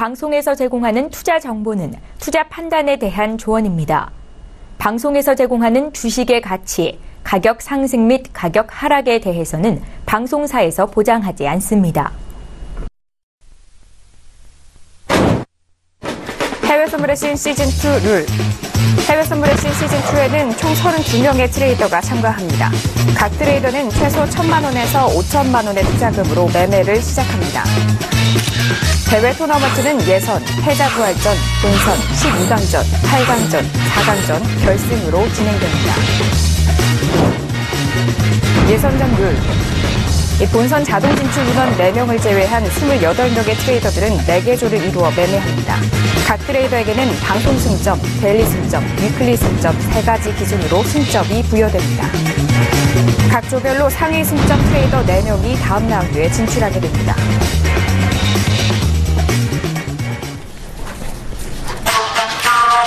방송에서 제공하는 투자 정보는 투자 판단에 대한 조언입니다. 방송에서 제공하는 주식의 가치, 가격 상승 및 가격 하락에 대해서는 방송사에서 보장하지 않습니다. 해외 선물의 신 시즌2 룰. 해외 선물의 신 시즌2에는 총 32명의 트레이더가 참가합니다. 각 트레이더는 최소 1,000만 원에서 5천만 원의 투자금으로 매매를 시작합니다. 대회 토너먼트는 예선, 패자부활전, 본선, 12강전, 8강전, 4강전, 결승으로 진행됩니다. 예선전 룰. 본선 자동 진출 인원 4명을 제외한 28명의 트레이더들은 4개 조를 이루어 매매합니다. 각 트레이더에게는 방송 승점, 데일리 승점, 위클리 승점 3가지 기준으로 승점이 부여됩니다. 각 조별로 상위 승점 트레이더 4명이 다음 라운드에 진출하게 됩니다.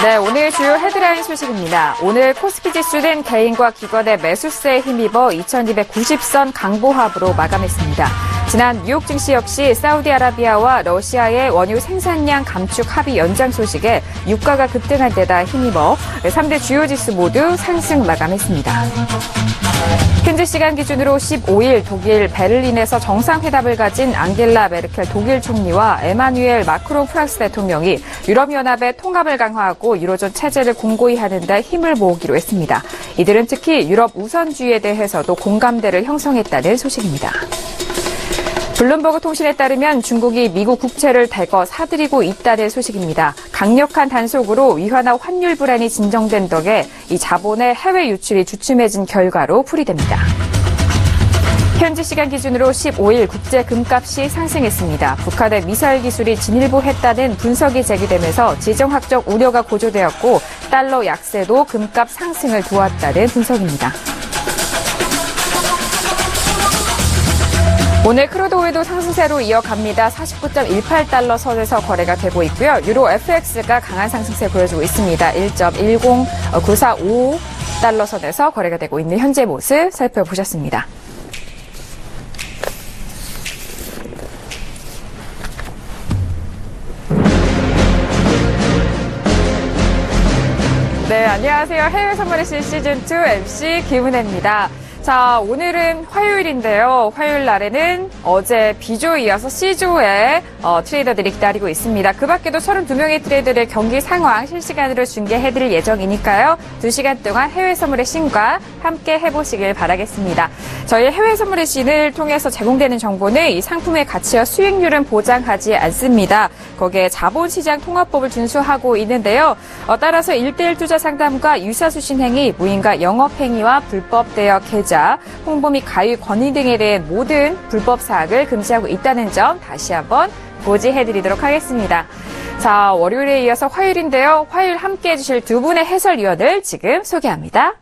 네, 오늘 주요 헤드라인 소식입니다. 오늘 코스피 지수는 개인과 기관의 매수세에 힘입어 2290선 강보합으로 마감했습니다. 지난 뉴욕 증시 역시 사우디아라비아와 러시아의 원유 생산량 감축 합의 연장 소식에 유가가 급등한 데다 힘입어 3대 주요 지수 모두 상승 마감했습니다. 현지 시간 기준으로 15일 독일 베를린에서 정상회담을 가진 앙겔라 메르켈 독일 총리와 에마뉘엘 마크롱 프랑스 대통령이 유럽연합의 통합을 강화하고 유로존 체제를 공고히 하는 데 힘을 모으기로 했습니다. 이들은 특히 유럽 우선주의에 대해서도 공감대를 형성했다는 소식입니다. 블룸버그 통신에 따르면 중국이 미국 국채를 대거 사들이고 있다는 소식입니다. 강력한 단속으로 위화나 환율 불안이 진정된 덕에 이 자본의 해외 유출이 주춤해진 결과로 풀이됩니다. 현지 시간 기준으로 15일 국제 금값이 상승했습니다. 북한의 미사일 기술이 진일보했다는 분석이 제기되면서 지정학적 우려가 고조되었고 달러 약세도 금값 상승을 도왔다는 분석입니다. 오늘 크루드 오일도 상승세로 이어갑니다. 49.18달러 선에서 거래가 되고 있고요. 유로 FX가 강한 상승세 보여주고 있습니다. 1.10945달러 선에서 거래가 되고 있는 현재 모습 살펴보셨습니다. 네, 안녕하세요. 해외 선물의 신 시즌2 MC 김은혜입니다. 자, 오늘은 화요일인데요. 화요일 날에는 어제 B조에 이어서 C조에 트레이더들이 기다리고 있습니다. 그 밖에도 32명의 트레이더들의 경기 상황 실시간으로 중계해드릴 예정이니까요. 2시간 동안 해외 선물의 신과 함께 해보시길 바라겠습니다. 저희 해외 선물의 신을 통해서 제공되는 정보는 이 상품의 가치와 수익률은 보장하지 않습니다. 거기에 자본시장 통합법을 준수하고 있는데요. 따라서 1:1 투자 상담과 유사수신 행위, 무인가 영업행위와 불법 대여 계좌, 홍보 및 가입 권위 등에 대한 모든 불법 사항을 금지하고 있다는 점 다시 한번 고지해드리도록 하겠습니다. 자, 월요일에 이어서 화요일인데요. 화요일 함께 해주실 두 분의 해설위원을 지금 소개합니다.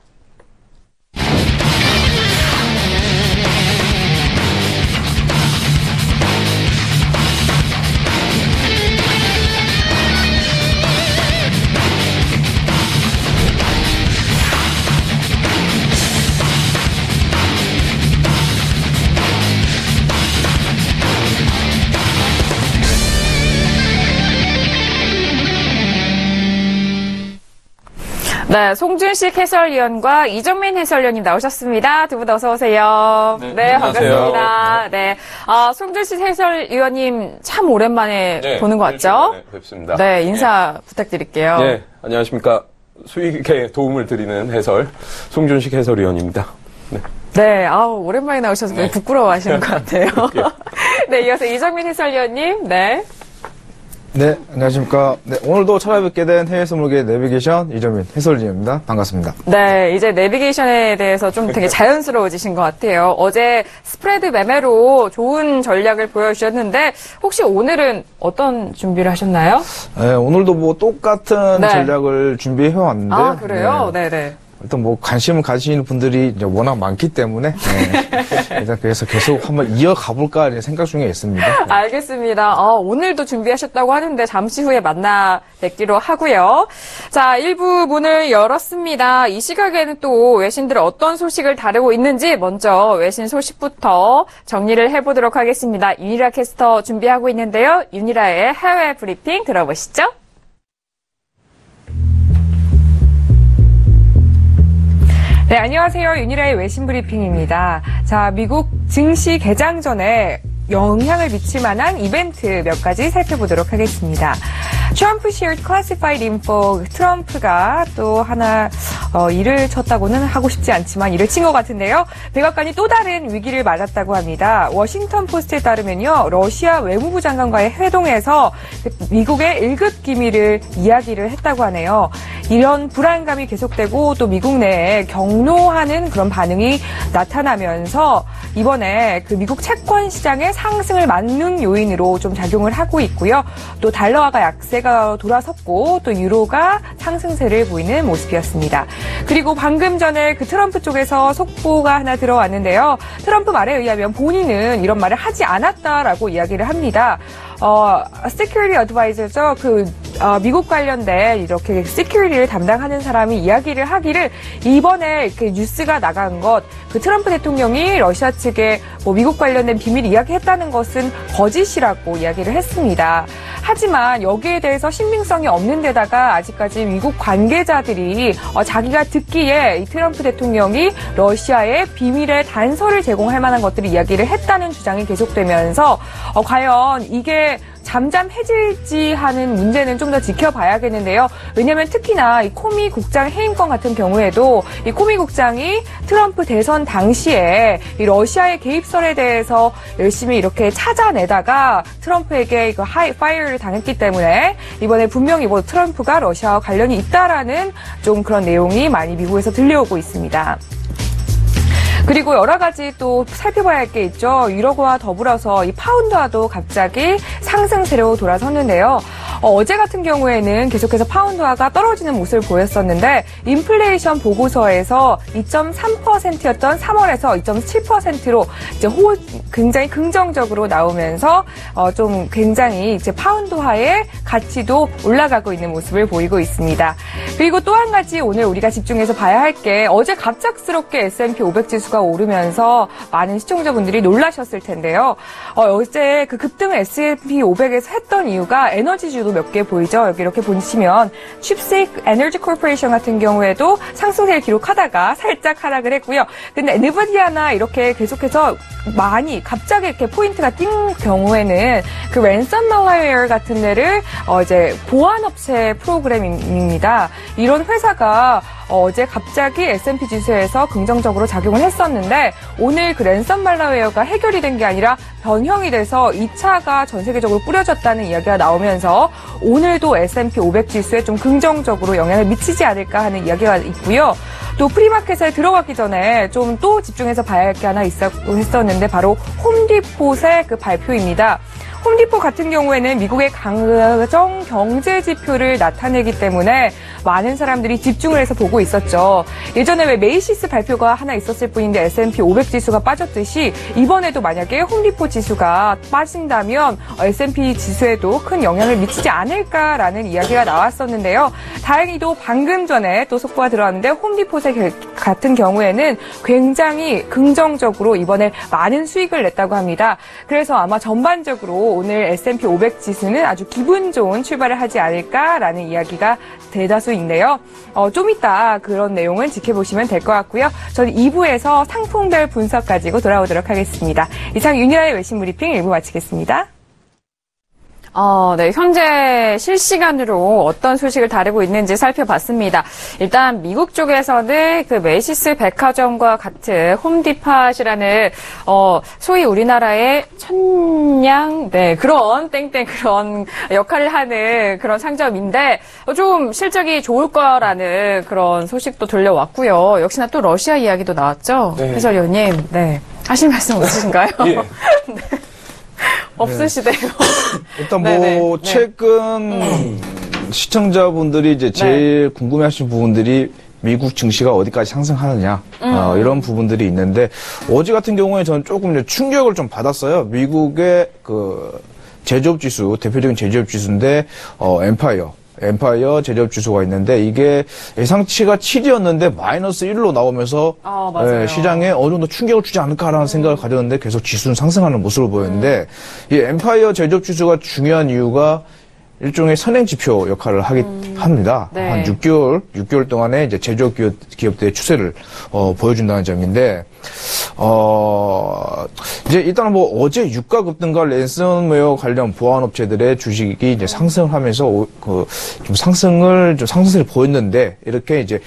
네, 송준식 해설위원과 이정민 해설위원님 나오셨습니다. 두 분 어서 오세요. 네, 반갑습니다. 네, 송준식 해설위원님 참 오랜만에 보는 것 같죠? 네, 뵙습니다. 네, 인사 부탁드릴게요. 네, 안녕하십니까. 수익에 도움을 드리는 해설 송준식 해설위원입니다. 네. 네, 오랜만에 나오셔서 네. 부끄러워하시는 것 같아요. 네, 이어서 이정민 해설위원님, 네. 네, 안녕하십니까. 네, 오늘도 찾아뵙게 된 해외 선물계 내비게이션 이정민 해설위원입니다. 반갑습니다. 네, 이제 내비게이션에 대해서 좀 되게 자연스러워지신 것 같아요. 어제 스프레드 매매로 좋은 전략을 보여주셨는데 혹시 오늘은 어떤 준비를 하셨나요? 네, 오늘도 뭐 똑같은 전략을 준비해왔는데. 그래요? 네, 네. 일단 뭐 관심을 가지시는 분들이 이제 워낙 많기 때문에 일단 그래서 계속 한번 이어가 볼까 생각 중에 있습니다. 네. 알겠습니다. 오늘도 준비하셨다고 하는데 잠시 후에 만나 뵙기로 하고요. 자, 1부 문을 열었습니다. 이 시각에는 또 외신들 어떤 소식을 다루고 있는지 먼저 외신 소식부터 정리를 해보도록 하겠습니다. 윤희라 캐스터 준비하고 있는데요. 윤희라의 해외 브리핑 들어보시죠. 네, 안녕하세요. 윤희라의 외신 브리핑입니다. 자, 미국 증시 개장 전에 영향을 미칠 만한 이벤트 몇 가지 살펴보도록 하겠습니다. 트럼프 shared classified info. 트럼프가 또 하나 일을 쳤다고는 하고 싶지 않지만 일을 친 것 같은데요. 백악관이 또 다른 위기를 맞았다고 합니다. 워싱턴 포스트에 따르면요. 러시아 외무부 장관과의 회동에서 미국의 1급 기밀을 이야기를 했다고 하네요. 이런 불안감이 계속되고 또 미국 내에 경로하는 그런 반응이 나타나면서 이번에 그 미국 채권 시장의 상승을 막는 요인으로 좀 작용을 하고 있고요. 또 달러화가 약세가 돌아섰고 또 유로가 상승세를 보이는 모습이었습니다. 그리고 방금 전에 그 트럼프 쪽에서 속보가 하나 들어왔는데요. 트럼프 말에 의하면 본인은 이런 말을 하지 않았다라고 이야기를 합니다. Security Advisor죠. 미국 관련된 이렇게 Security를 담당하는 사람이 이야기를 하기를 이번에 그 뉴스가 나간 것, 그 트럼프 대통령이 러시아 측에 미국 관련된 비밀 이야기했다는 것은 거짓이라고 이야기를 했습니다. 하지만 여기에 대해서 신빙성이 없는 데다가 아직까지 미국 관계자들이 자기가 듣기에 이 트럼프 대통령이 러시아에 비밀의 단서를 제공할 만한 것들을 이야기를 했다는 주장이 계속되면서 과연 이게 잠잠해질지 하는 문제는 좀 더 지켜봐야겠는데요. 왜냐하면 특히나 이 코미 국장 해임권 같은 경우에도 이 코미 국장이 트럼프 대선 당시에 이 러시아의 개입설에 대해서 열심히 이렇게 찾아내다가 트럼프에게 이거 파이어를 당했기 때문에 이번에 분명히 트럼프가 러시아와 관련이 있다라는 좀 그런 내용이 많이 미국에서 들려오고 있습니다. 그리고 여러 가지 또 살펴봐야 할 게 있죠. 유로화 더불어서 이 파운드화도 갑자기 상승세로 돌아섰는데요. 어제 같은 경우에는 계속해서 파운드화가 떨어지는 모습을 보였었는데 인플레이션 보고서에서 2.3%였던 3월에서 2.7%로 이제 굉장히 긍정적으로 나오면서 좀 굉장히 이제 파운드화의 가치도 올라가고 있는 모습을 보이고 있습니다. 그리고 또 한 가지 오늘 우리가 집중해서 봐야 할 게 어제 갑작스럽게 S&P 500 지수가 오르면서 많은 시청자분들이 놀라셨을 텐데요. 어제 그 급등을 S&P 500에서 했던 이유가 에너지주도 몇 개 보이죠. 여기 이렇게 보시면 칩스틱 에너지 코퍼레이션 같은 경우에도 상승세를 기록하다가 살짝 하락을 했고요. 근데 엔비디아나 이렇게 계속해서 많이 갑자기 이렇게 포인트가 뛴 경우에는 그 랜섬웨어 같은 데를 이제 보안업체 프로그램입니다. 이런 회사가 어제 갑자기 S&P 지수에서 긍정적으로 작용을 했었는데 오늘 그 랜섬웨어가 해결이 된 게 아니라 변형이 돼서 2차가 전 세계적으로 뿌려졌다는 이야기가 나오면서 오늘도 S&P 500 지수에 좀 긍정적으로 영향을 미치지 않을까 하는 이야기가 있고요. 또 프리마켓에 들어가기 전에 좀 또 집중해서 봐야 할 게 하나 했었는데 바로 홈디폿의 그 발표입니다. 홈디폿 같은 경우에는 미국의 가정 경제 지표를 나타내기 때문에 많은 사람들이 집중을 해서 보고 있었죠. 예전에 왜 메이시스 발표가 하나 있었을 뿐인데 S&P 500 지수가 빠졌듯이 이번에도 만약에 홈디폿 지수가 빠진다면 S&P 지수에도 큰 영향을 미치지 않을까라는 이야기가 나왔었는데요. 다행히도 방금 전에 또 속보가 들어왔는데 홈디폿의 같은 경우에는 굉장히 긍정적으로 이번에 많은 수익을 냈다고 합니다. 그래서 아마 전반적으로 오늘 S&P 500 지수는 아주 기분 좋은 출발을 하지 않을까라는 이야기가 대다수인데요. 좀 이따 그런 내용은 지켜보시면 될 것 같고요. 저는 2부에서 상품별 분석 가지고 돌아오도록 하겠습니다. 이상 윤희라의 외신 브리핑 1부 마치겠습니다. 네. 현재 실시간으로 어떤 소식을 다루고 있는지 살펴봤습니다. 일단 미국 쪽에서는 그 메이시스 백화점과 같은 홈디폿이라는 소위 우리나라의 천냥 그런 그런 역할을 하는 그런 상점인데 좀 실적이 좋을 거라는 그런 소식도 들려왔고요. 역시나 또 러시아 이야기도 나왔죠. 네. 해설위원님. 네. 하실 말씀 없으신가요? 예. 네. 없으시대요. 일단 네네. 최근 시청자분들이 이제 제일 궁금해하시는 부분들이 미국 증시가 어디까지 상승하느냐 이런 부분들이 있는데 어제 같은 경우에 저는 조금 이제 충격을 좀 받았어요. 미국의 그 제조업 지수 대표적인 제조업 지수인데 엠파이어 제조업 지수가 있는데 이게 예상치가 7이었는데 마이너스 1로 나오면서 맞아요. 시장에 어느 정도 충격을 주지 않을까라는 생각을 가졌는데 계속 지수는 상승하는 모습을 보였는데 이 엠파이어 제조업 지수가 중요한 이유가 일종의 선행 지표 역할을 합니다. 네. 한 6개월 동안에 이제 제조업 기업들의 추세를 보여준다는 점인데 이제 일단 뭐 어제 유가 급등과 랜섬웨어 관련 보안 업체들의 주식이 이제 상승을 하면서 좀 상승세를 보였는데 이렇게 이제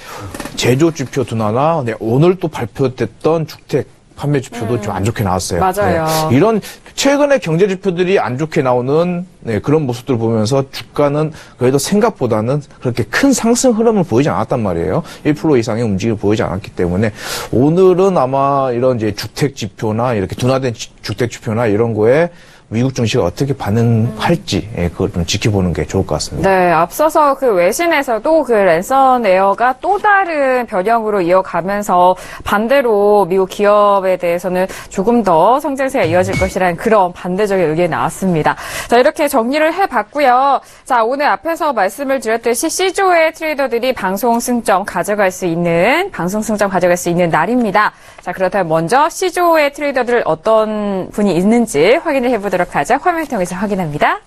제조 지표 둔화나 오늘 또 발표됐던 주택 판매 지표도 좀 안 좋게 나왔어요. 맞아요. 네. 이런 최근에 경제 지표들이 안 좋게 나오는 그런 모습들을 보면서 주가는 그래도 생각보다는 그렇게 큰 상승 흐름을 보이지 않았단 말이에요. 1% 이상의 움직임을 보이지 않았기 때문에 오늘은 아마 이런 이제 주택 지표나 이렇게 둔화된 주택 지표나 이런 거에 미국 증시가 어떻게 반응할지 그걸 좀 지켜보는 게 좋을 것 같습니다. 네, 앞서서 그 외신에서도 그 랜섬웨어가 또 다른 변형으로 이어가면서 반대로 미국 기업에 대해서는 조금 더 성장세가 이어질 것이라는 그런 반대적인 의견이 나왔습니다. 자, 이렇게 정리를 해봤고요. 자, 오늘 앞에서 말씀을 드렸듯이 C조의 트레이더들이 방송 승점 가져갈 수 있는 날입니다. 자, 그렇다면 먼저 C조의 트레이더들 어떤 분이 있는지 확인을 해보도록 하죠. 화면을 통해서 확인합니다.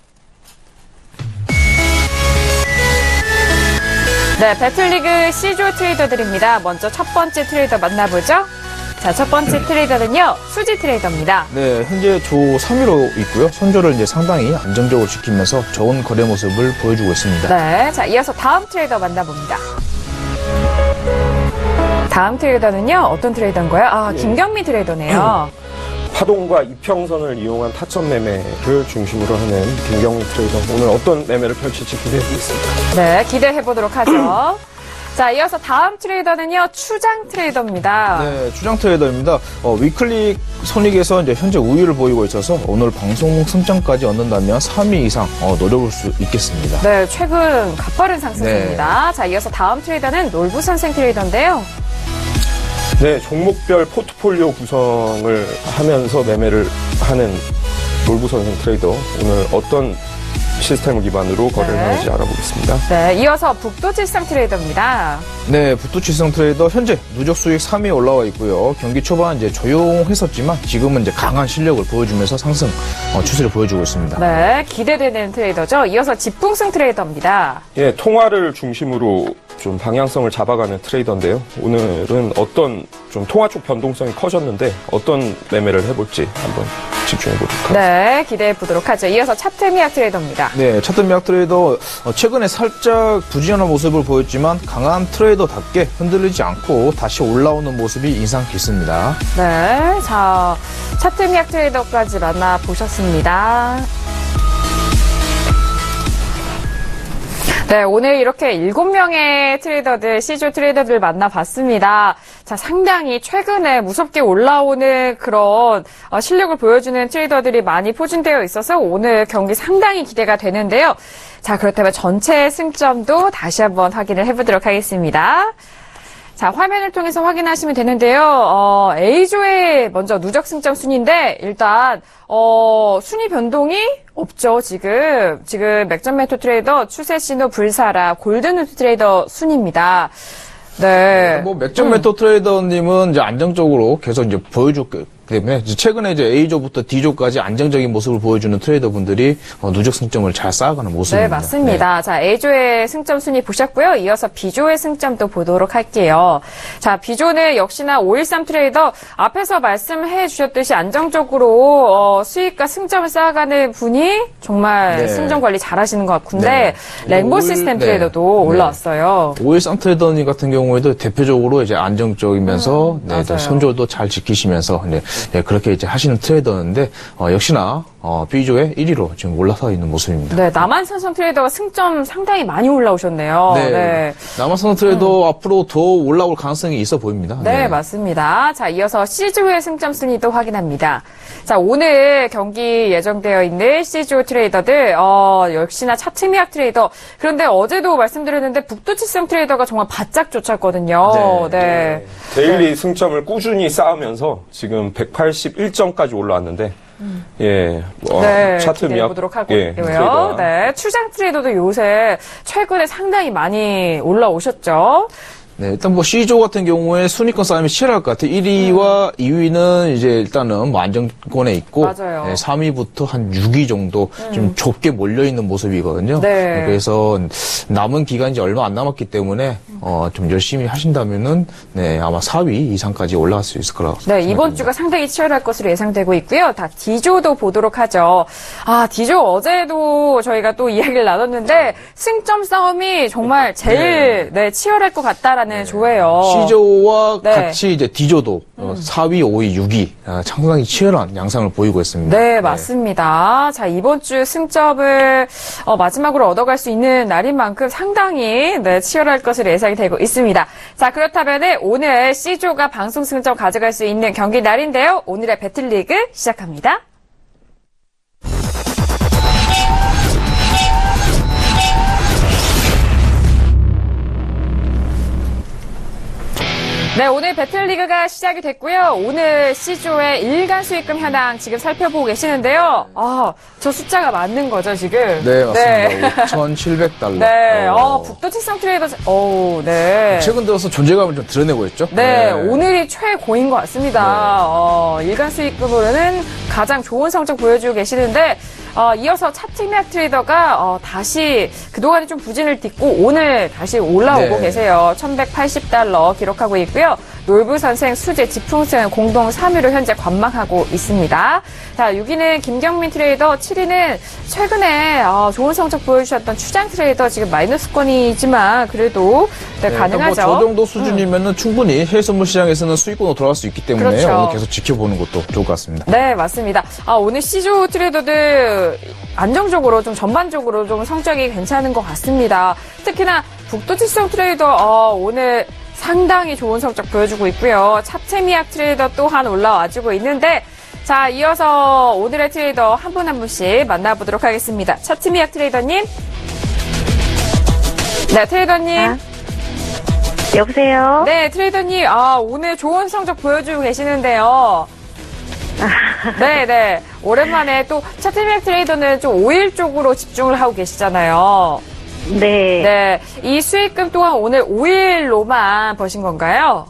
네, 배틀리그 C조 트레이더들입니다. 먼저 첫 번째 트레이더 만나보죠. 자, 첫 번째 트레이더는요, 수지 트레이더입니다. 네, 현재 조 3위로 있고요. 선조를 이제 상당히 안정적으로 지키면서 좋은 거래 모습을 보여주고 있습니다. 네, 자, 이어서 다음 트레이더 만나봅니다. 다음 트레이더는요, 어떤 트레이더인가요? 김경미 트레이더네요. 파동과 이평선을 이용한 타점 매매를 중심으로 하는 김경미 트레이더. 오늘 어떤 매매를 펼칠지 기대해보겠습니다. 네, 기대해보도록 하죠. 자, 이어서 다음 트레이더는요, 추장 트레이더입니다. 네, 추장 트레이더입니다. 위클리 손익에서 이제 현재 우위를 보이고 있어서 오늘 방송 승점까지 얻는다면 3위 이상 노려볼 수 있겠습니다. 네, 최근 가파른 상승입니다. 네. 자, 이어서 다음 트레이더는 놀부선생 트레이더인데요. 네, 종목별 포트폴리오 구성을 하면서 매매를 하는 놀부선생 트레이더. 오늘 어떤 시스템을 기반으로 거래를 하는지 알아보겠습니다. 네, 이어서 북도칠성 트레이더입니다. 네, 북도칠성 트레이더 현재 누적 수익 3위에 올라와 있고요. 경기 초반 이제 조용했었지만 지금은 이제 강한 실력을 보여주면서 상승 추세를 보여주고 있습니다. 네, 기대되는 트레이더죠. 이어서 집풍승 트레이더입니다. 예, 통화를 중심으로 좀 방향성을 잡아가는 트레이더인데요. 오늘은 어떤 좀 통화 쪽 변동성이 커졌는데 어떤 매매를 해볼지 한번 집중해보도록 하겠습니다. 네, 기대해보도록 하죠. 이어서 차트미약 트레이더입니다. 네, 차트미약 트레이더 최근에 살짝 부진한 모습을 보였지만 강한 트레이더답게 흔들리지 않고 다시 올라오는 모습이 인상 깊습니다. 네, 자, 차트미약 트레이더까지 만나보셨습니다. 네, 오늘 이렇게 7명의 트레이더들, C조 트레이더들 만나봤습니다. 자, 상당히 최근에 무섭게 올라오는 그런 실력을 보여주는 트레이더들이 많이 포진되어 있어서 오늘 경기 상당히 기대가 되는데요. 자, 그렇다면 전체 승점도 다시 한번 확인을 해보도록 하겠습니다. 자, 화면을 통해서 확인하시면 되는데요. A조의 먼저 누적 승점 순인데 일단 순위 변동이 없죠. 지금 맥점메토 트레이더, 추세신호 불사라, 골든우드 트레이더 순입니다. 네. 뭐 맥점메토 트레이더님은 이제 안정적으로 계속 이제 보여줬기 때문에 최근에 이제 A조부터 D조까지 안정적인 모습을 보여주는 트레이더분들이 누적 승점을 잘 쌓아가는 모습입니다. 네, 맞습니다. 네. 자, A조의 승점 순위 보셨고요. 이어서 B조의 승점도 보도록 할게요. 자, B조는 역시나 513 트레이더 앞에서 말씀해 주셨듯이 안정적으로 수익과 승점을 쌓아가는 분이 정말 승점 관리 잘하시는 것 같은데 랭보 시스템 트레이더도 올라왔어요. 513 트레이더님 같은 경우에도 대표적으로 이제 안정적이면서 손절도 잘 지키시면서 그렇게 이제 하시는 트레이더인데 역시나 B조의 1위로 지금 올라서 있는 모습입니다. 네, 남한산성 트레이더가 승점 상당히 많이 올라오셨네요. 네. 남한산성 트레이더 앞으로 더 올라올 가능성이 있어 보입니다. 네, 맞습니다. 자, 이어서 C조의 승점 순위도 확인합니다. 자, 오늘 경기 예정되어 있는 C조 트레이더들, 역시나 차트미약 트레이더. 그런데 어제도 말씀드렸는데 북두칠성 트레이더가 정말 바짝 쫓았거든요. 네. 데일리 승점을 꾸준히 쌓으면서 지금 181점까지 올라왔는데, 예, 차트 기대해 미약 보도록 하고요. 네, 출장 트레이더도 요새 최근에 상당히 많이 올라오셨죠. 네, 일단 뭐 C조 같은 경우에 순위권 싸움이 치열할 것 같아요. 1위와 2위는 이제 일단은 뭐 안정권에 있고, 맞아요. 네, 3위부터 한 6위 정도 좀 좁게 몰려 있는 모습이거든요. 네. 그래서 남은 기간이 이제 얼마 안 남았기 때문에 좀 열심히 하신다면은 네, 아마 4위 이상까지 올라갈 수 있을 거라고. 네, 이번 주가 상당히 치열할 것으로 예상되고 있고요. 다 D조도 보도록 하죠. D조 어제도 저희가 또 이야기를 나눴는데 승점 싸움이 정말 제일 치열할 것 같다라는 조예요. C조와 같이 이제 D조도 4위, 5위, 6위 상당히 치열한 양상을 보이고 있습니다. 네, 맞습니다. 자, 이번 주 승점을 마지막으로 얻어갈 수 있는 날인 만큼 상당히 치열할 것으로 예상이 되고 있습니다. 자, 그렇다면 오늘 C조가 방송 승점 가져갈 수 있는 경기 날인데요. 오늘의 배틀리그 시작합니다. 네, 오늘 배틀리그가 시작이 됐고요. 오늘 C조의 일간 수익금 현황 지금 살펴보고 계시는데요. 저 숫자가 맞는 거죠, 지금? 네, 맞습니다. 5,700달러. 네, 북두칠성 트레이더, 네. 최근 들어서 존재감을 좀 드러내고 있죠? 네, 오늘이 최고인 것 같습니다. 일간 수익금으로는 가장 좋은 성적 보여주고 계시는데, 이어서 차트미약 트레이더가 다시 그동안에 좀 부진을 딛고 오늘 다시 올라오고 계세요. 1,180달러 기록하고 있고요. 놀부선생, 수재, 지풍생 공동 3위로 현재 관망하고 있습니다. 자, 6위는 김경민 트레이더, 7위는 최근에 좋은 성적 보여주셨던 추장 트레이더, 지금 마이너스권이지만 그래도 가능하죠. 뭐 저 정도 수준이면은 충분히 해외 선물 시장에서는 수익권으로 돌아갈 수 있기 때문에 그렇죠. 오늘 계속 지켜보는 것도 좋을 것 같습니다. 네, 맞습니다. 오늘 C조 트레이더들 안정적으로 좀 전반적으로 좀 성적이 괜찮은 것 같습니다. 특히나 북두칠성 트레이더 오늘 상당히 좋은 성적 보여주고 있고요. 차트미약 트레이더 또한 올라와주고 있는데, 자, 이어서 오늘의 트레이더 한 분 한 분씩 만나보도록 하겠습니다. 차트미약 트레이더님. 네, 트레이더님. 여보세요? 네, 트레이더님. 오늘 좋은 성적 보여주고 계시는데요. 네. 오랜만에 또 차트미약 트레이더는 좀 5일 쪽으로 집중을 하고 계시잖아요. 네. 이 수익금 또한 오늘 5일로만 버신 건가요?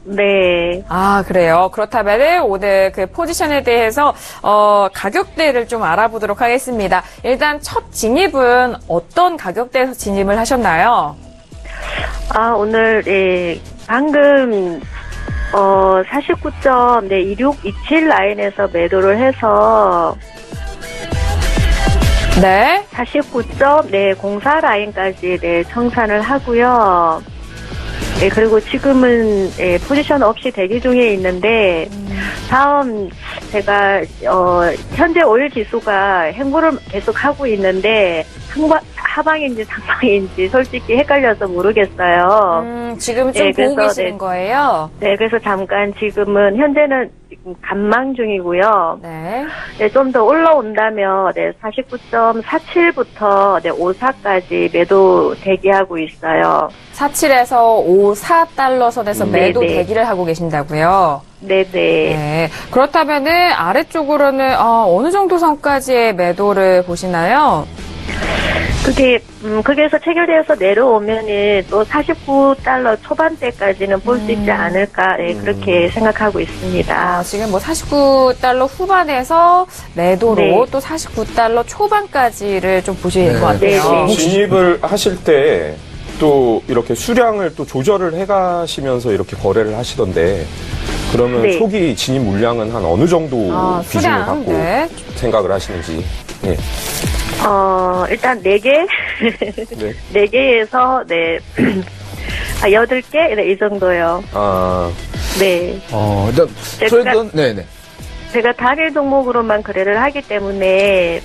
네. 그래요. 그렇다면 오늘 그 포지션에 대해서 가격대를 좀 알아보도록 하겠습니다. 일단 첫 진입은 어떤 가격대에서 진입을 하셨나요? 오늘 방금 49.2627 라인에서 매도를 해서 네. 49.04 라인까지 청산을 하고요. 네, 그리고 지금은 포지션 없이 대기 중에 있는데 다음 제가 현재 오일 지수가 행보를 계속 하고 있는데 하방인지 상방인지 솔직히 헷갈려서 모르겠어요. 지금 좀 보고 계시는 거예요? 네, 그래서 잠깐 지금은 현재는 관망 중이고요. 네. 좀 더 올라온다면 49.47부터 54까지 매도 대기하고 있어요. 47에서 54달러 선에서 매도 대기를 하고 계신다고요? 네네. 네. 그렇다면은 아래쪽으로는 어느 정도 선까지의 매도를 보시나요? 거기에서 체결되어서 내려오면은 또 49달러 초반대까지는 볼 수 있지 않을까, 그렇게 생각하고 있습니다. 지금 뭐 49달러 후반에서 매도로 또 49달러 초반까지를 좀 보시는 것 같아요. 진입을 하실 때 또 이렇게 수량을 또 조절을 해가시면서 이렇게 거래를 하시던데, 그러면 초기 진입 물량은 한 어느 정도 비중을 갖고 생각을 하시는지. 네. 일단 4개? 네. 4개에서, 8개? 이 정도요. 네. 일단, 트레이드는, 네네. 제가 단일 종목으로만 거래를 하기 때문에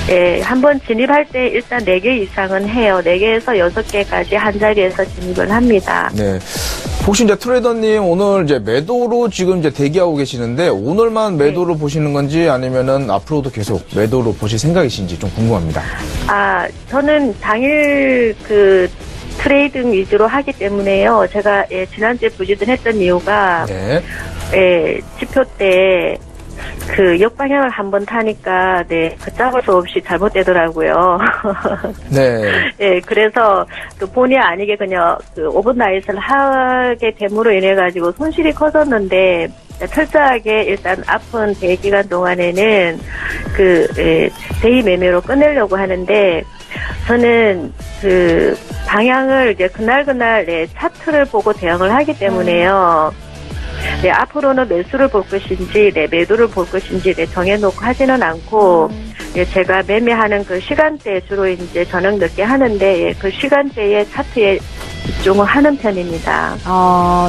예, 한번 진입할 때 일단 4개 이상은 해요. 4개에서 6개까지 한 자리에서 진입을 합니다. 네. 혹시 이제 트레이더님 오늘 이제 매도로 지금 이제 대기하고 계시는데 오늘만 매도로 보시는 건지 아니면은 앞으로도 계속 매도로 보실 생각이신지 좀 궁금합니다. 저는 당일 그 트레이딩 위주로 하기 때문에요. 제가 예, 지난주에 부진했던 이유가 네. 예, 지표 때 그 역방향을 한번 타니까 네, 걷잡을 수 없이 잘못되더라고요. 네. 예, 그래서 그 본의 아니게 그냥 그 오버나잇을 하게 됨으로 인해 가지고 손실이 커졌는데 철저하게 일단 아픈 대기 기간 동안에는 그 대의 매매로 끝내려고 하는데 저는 그 방향을 이제 그날 네, 차트를 보고 대응을 하기 때문에요. 네, 앞으로는 매수를 볼 것인지, 네, 매도를 볼 것인지, 네, 정해놓고 하지는 않고, 예, 제가 매매하는 그 시간대에 주로 이제 저녁 늦게 하는데, 예, 그 시간대에 차트에 집중을 하는 편입니다.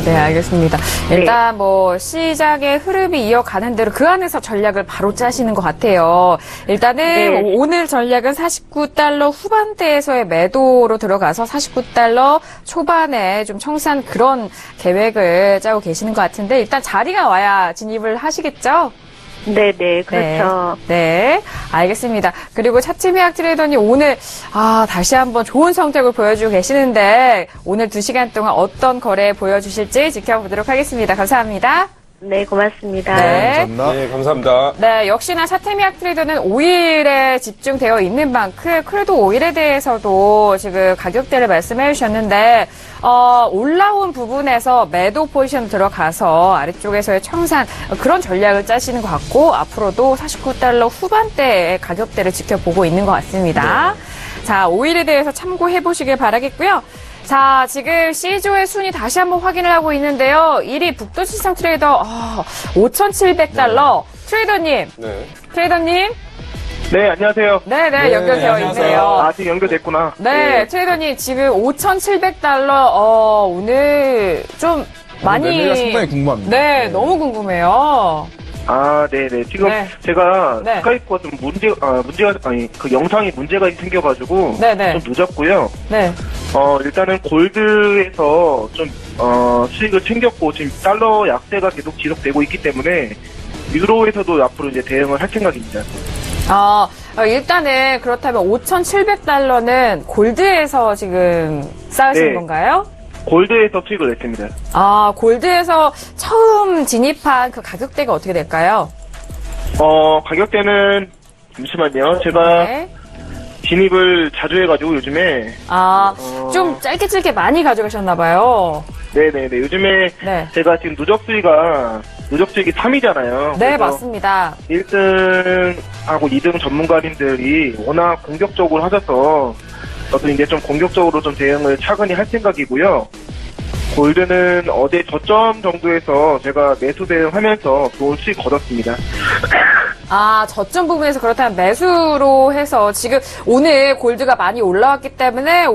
네, 알겠습니다. 일단 뭐 시장의 흐름이 이어가는 대로 그 안에서 전략을 바로 짜시는 것 같아요. 일단은 네. 오늘 전략은 49달러 후반대에서의 매도로 들어가서 49달러 초반에 좀 청산 그런 계획을 짜고 계시는 것 같은데 일단 자리가 와야 진입을 하시겠죠? 네네, 그렇죠. 네, 알겠습니다. 그리고 차트미학 트레이더님 오늘 다시 한번 좋은 성적을 보여주고 계시는데 오늘 2시간 동안 어떤 거래 보여주실지 지켜보도록 하겠습니다. 감사합니다. 네, 고맙습니다. 네. 감사합니다. 네, 감사합니다. 네, 역시나 차트미학 트레이더는 오일에 집중되어 있는 만큼 크루드 오일에 대해서도 지금 가격대를 말씀해 주셨는데 올라온 부분에서 매도 포지션 들어가서 아래쪽에서의 청산 그런 전략을 짜시는 것 같고 앞으로도 49달러 후반대의 가격대를 지켜보고 있는 것 같습니다. 자, 오일에 대해서 참고해 보시길 바라겠고요. 자, 지금 C조의 순위 다시 한번 확인을 하고 있는데요. 1위 북두시장 트레이더 5,700달러. 트레이더님. 네. 트레이더님. 네, 안녕하세요. 네네, 연결되어 안녕하세요. 있네요. 지금 연결됐구나. 네, 트레이더님 지금 5,700달러 오늘 좀 많이 매매가 상당히 궁금합니다. 네, 너무 궁금해요. 네네. 지금 네. 제가 네. 스카이프가 좀 그 영상이 문제가 생겨가지고 네네. 좀 늦었고요. 네. 일단은 골드에서 좀, 수익을 챙겼고, 지금 달러 약세가 계속 지속되고 있기 때문에, 유로에서도 앞으로 이제 대응을 할 생각입니다. 일단은 그렇다면 5,700달러는 골드에서 지금 쌓으신 네. 건가요? 골드에서 수익을 냈습니다. 골드에서 처음 진입한 그 가격대가 어떻게 될까요? 가격대는, 잠시만요. 제가 네. 진입을 자주 해가지고 요즘에, 좀 짧게 많이 가져가셨나봐요. 네네네. 요즘에 네. 제가 지금 누적 수익이 3위잖아요. 네, 맞습니다. 1등하고 2등 전문가님들이 워낙 공격적으로 하셔서 저도 이제 좀 공격적으로 좀 대응을 차근히 할 생각이고요. 골드는 어제 저점 정도에서 제가 매수 대응하면서 좋은 수익 거뒀습니다. 저점 부분에서 그렇다면 매수로 해서 지금 오늘 골드가 많이 올라왔기 때문에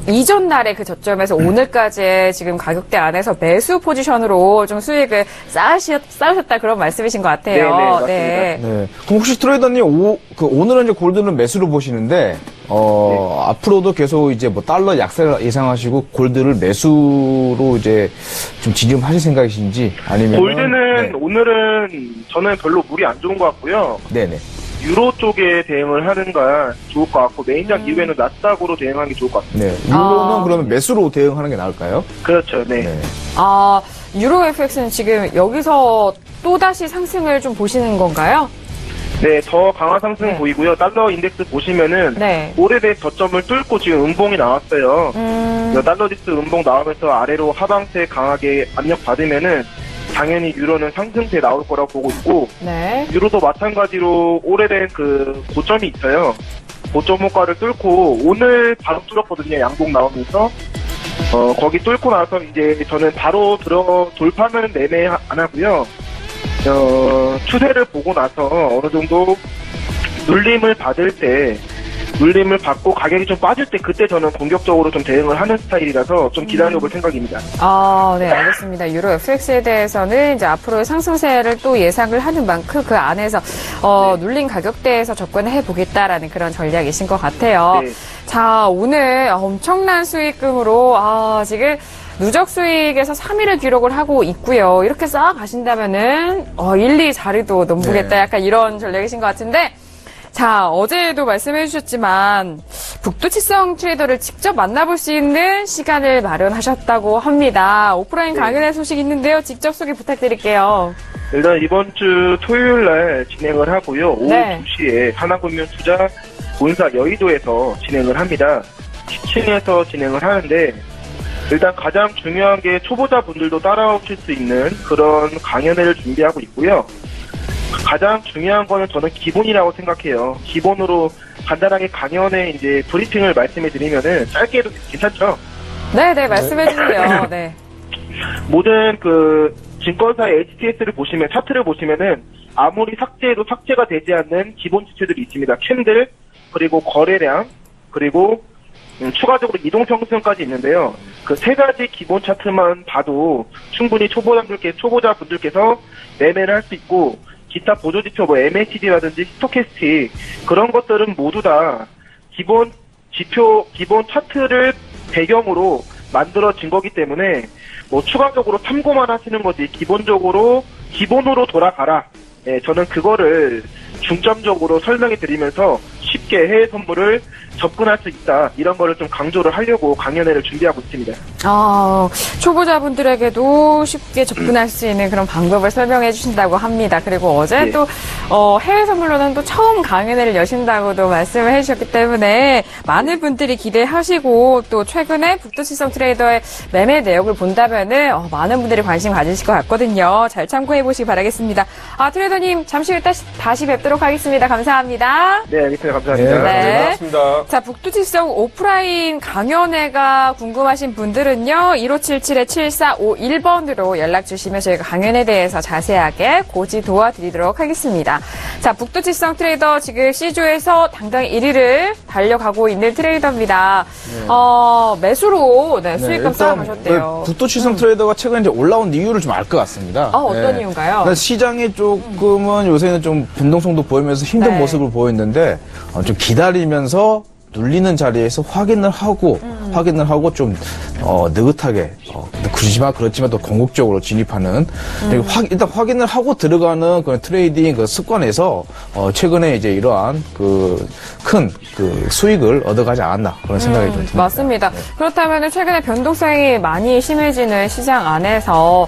이전 날의 그 저점에서 오늘까지의 지금 가격대 안에서 매수 포지션으로 좀 수익을 쌓으셨다 그런 말씀이신 것 같아요. 네네, 맞습니다. 네. 네. 그럼 혹시 트레이더님, 오늘은 이제 골드는 매수로 보시는데, 앞으로도 계속 이제 뭐 달러 약세를 예상하시고 골드를 매수로 이제 좀 진입하실 생각이신지 아니면. 골드는 오늘은 저는 별로 물이 안 좋은 것 같고요. 네네. 유로 쪽에 대응을 하는 게 좋을 것 같고 메인장 이후에는 나스닥으로 대응하는 게 좋을 것 같습니다. 네. 유로는 그러면 매수로 대응하는 게 나을까요? 그렇죠. 네. 네. 유로 FX는 지금 여기서 또다시 상승을 좀 보시는 건가요? 네, 더 강화 상승 네. 보이고요. 달러 인덱스 보시면은 네. 오래된 저점을 뚫고 지금 음봉이 나왔어요. 달러 지수 음봉 나오면서 아래로 하방세 강하게 압력 받으면은 당연히 유로는 상승세 나올 거라고 보고 있고, 네. 유로도 마찬가지로 오래된 그 고점이 있어요. 고점 호가를 뚫고 오늘 바로 뚫었거든요. 양봉 나오면서. 거기 뚫고 나서 이제 저는 바로 돌파하면 매매 안 하고요. 추세를 보고 나서 어느 정도 눌림을 받을 때 눌림을 받고 가격이 좀 빠질 때 그때 저는 공격적으로 좀 대응을 하는 스타일이라서 좀 기다려볼 생각입니다. 네, 알겠습니다. 유로 FX에 대해서는 이제 앞으로의 상승세를 또 예상을 하는 만큼 그 안에서 눌린 가격대에서 접근해 보겠다라는 그런 전략이신 것 같아요. 네. 자, 오늘 엄청난 수익금으로 지금 누적 수익에서 3위를 기록을 하고 있고요. 이렇게 쌓아가신다면은 1, 2 자리도 넘보겠다. 네. 약간 이런 전략이신 것 같은데. 자, 어제도 말씀해 주셨지만 북두치성 트레이더를 직접 만나볼 수 있는 시간을 마련하셨다고 합니다. 오프라인 강연회 소식 있는데요. 직접 소개 부탁드릴게요. 일단 이번 주 토요일 날 진행을 하고요. 오후 2시에 하나금융투자 본사 여의도에서 진행을 합니다. 10층에서 진행을 하는데 일단 가장 중요한 게 초보자분들도 따라오실 수 있는 그런 강연회를 준비하고 있고요. 가장 중요한 거는 저는 기본이라고 생각해요. 기본으로 간단하게 강연에 이제 브리핑을 말씀해 드리면은 짧게 해도 괜찮죠? 네, 말씀해 주세요. 네. 모든 그 증권사의 HTS를 보시면, 차트를 보시면은 아무리 삭제해도 삭제가 되지 않는 기본 지표들이 있습니다. 캔들, 그리고 거래량, 그리고 추가적으로 이동평균선까지 있는데요. 그 세 가지 기본 차트만 봐도 충분히 초보자분들께서 매매를 할 수 있고, 기타 보조지표, MACD라든지 스토캐스틱, 그런 것들은 모두 다 기본 지표, 기본 차트를 배경으로 만들어진 거기 때문에, 추가적으로 참고만 하시는 거지, 기본으로 돌아가라. 네, 저는 그거를 중점적으로 설명해 드리면서 쉽게 해외 선물을 접근할 수 있다. 이런 거를 좀 강조를 하려고 강연회를 준비하고 있습니다. 초보자분들에게도 쉽게 접근할 수 있는 그런 방법을 설명해 주신다고 합니다. 그리고 어제 또 해외 선물로는 또 처음 강연회를 여신다고도 말씀을 해주셨기 때문에 많은 분들이 기대하시고 또 최근에 북두치성 트레이더의 매매 내역을 본다면은 많은 분들이 관심 가지실 것 같거든요. 잘 참고해 보시기 바라겠습니다. 트레이더님 잠시 후에 다시 뵙도록 하겠습니다. 감사합니다. 네, 알겠습니다. 감사합니다. 네. 고맙습니다. 자, 북두치성 오프라인 강연회가 궁금하신 분들은요, 1577-7451번으로 연락 주시면 저희가 강연에 대해서 자세하게 고지 도와드리도록 하겠습니다. 자, 북두치성 트레이더 지금 C조에서 당당히 1위를 달려가고 있는 트레이더입니다. 매수로 수익금 쌓아가셨대요. 북두치성 트레이더가 최근에 이제 올라온 이유를 좀 알 것 같습니다. 어떤 이유인가요? 시장이 조금은 요새는 좀 변동성도 보이면서 힘든 모습을 보였는데 좀 기다리면서 눌리는 자리에서 확인을 하고 좀 느긋하게 그렇지만 또 궁극적으로 진입하는 일단 확인을 하고 들어가는 그런 트레이딩 그 습관에서 최근에 이제 이러한 큰 수익을 얻어가지 않았나 그런 생각이 좀 듭니다. 맞습니다. 네. 그렇다면 최근에 변동성이 많이 심해지는 시장 안에서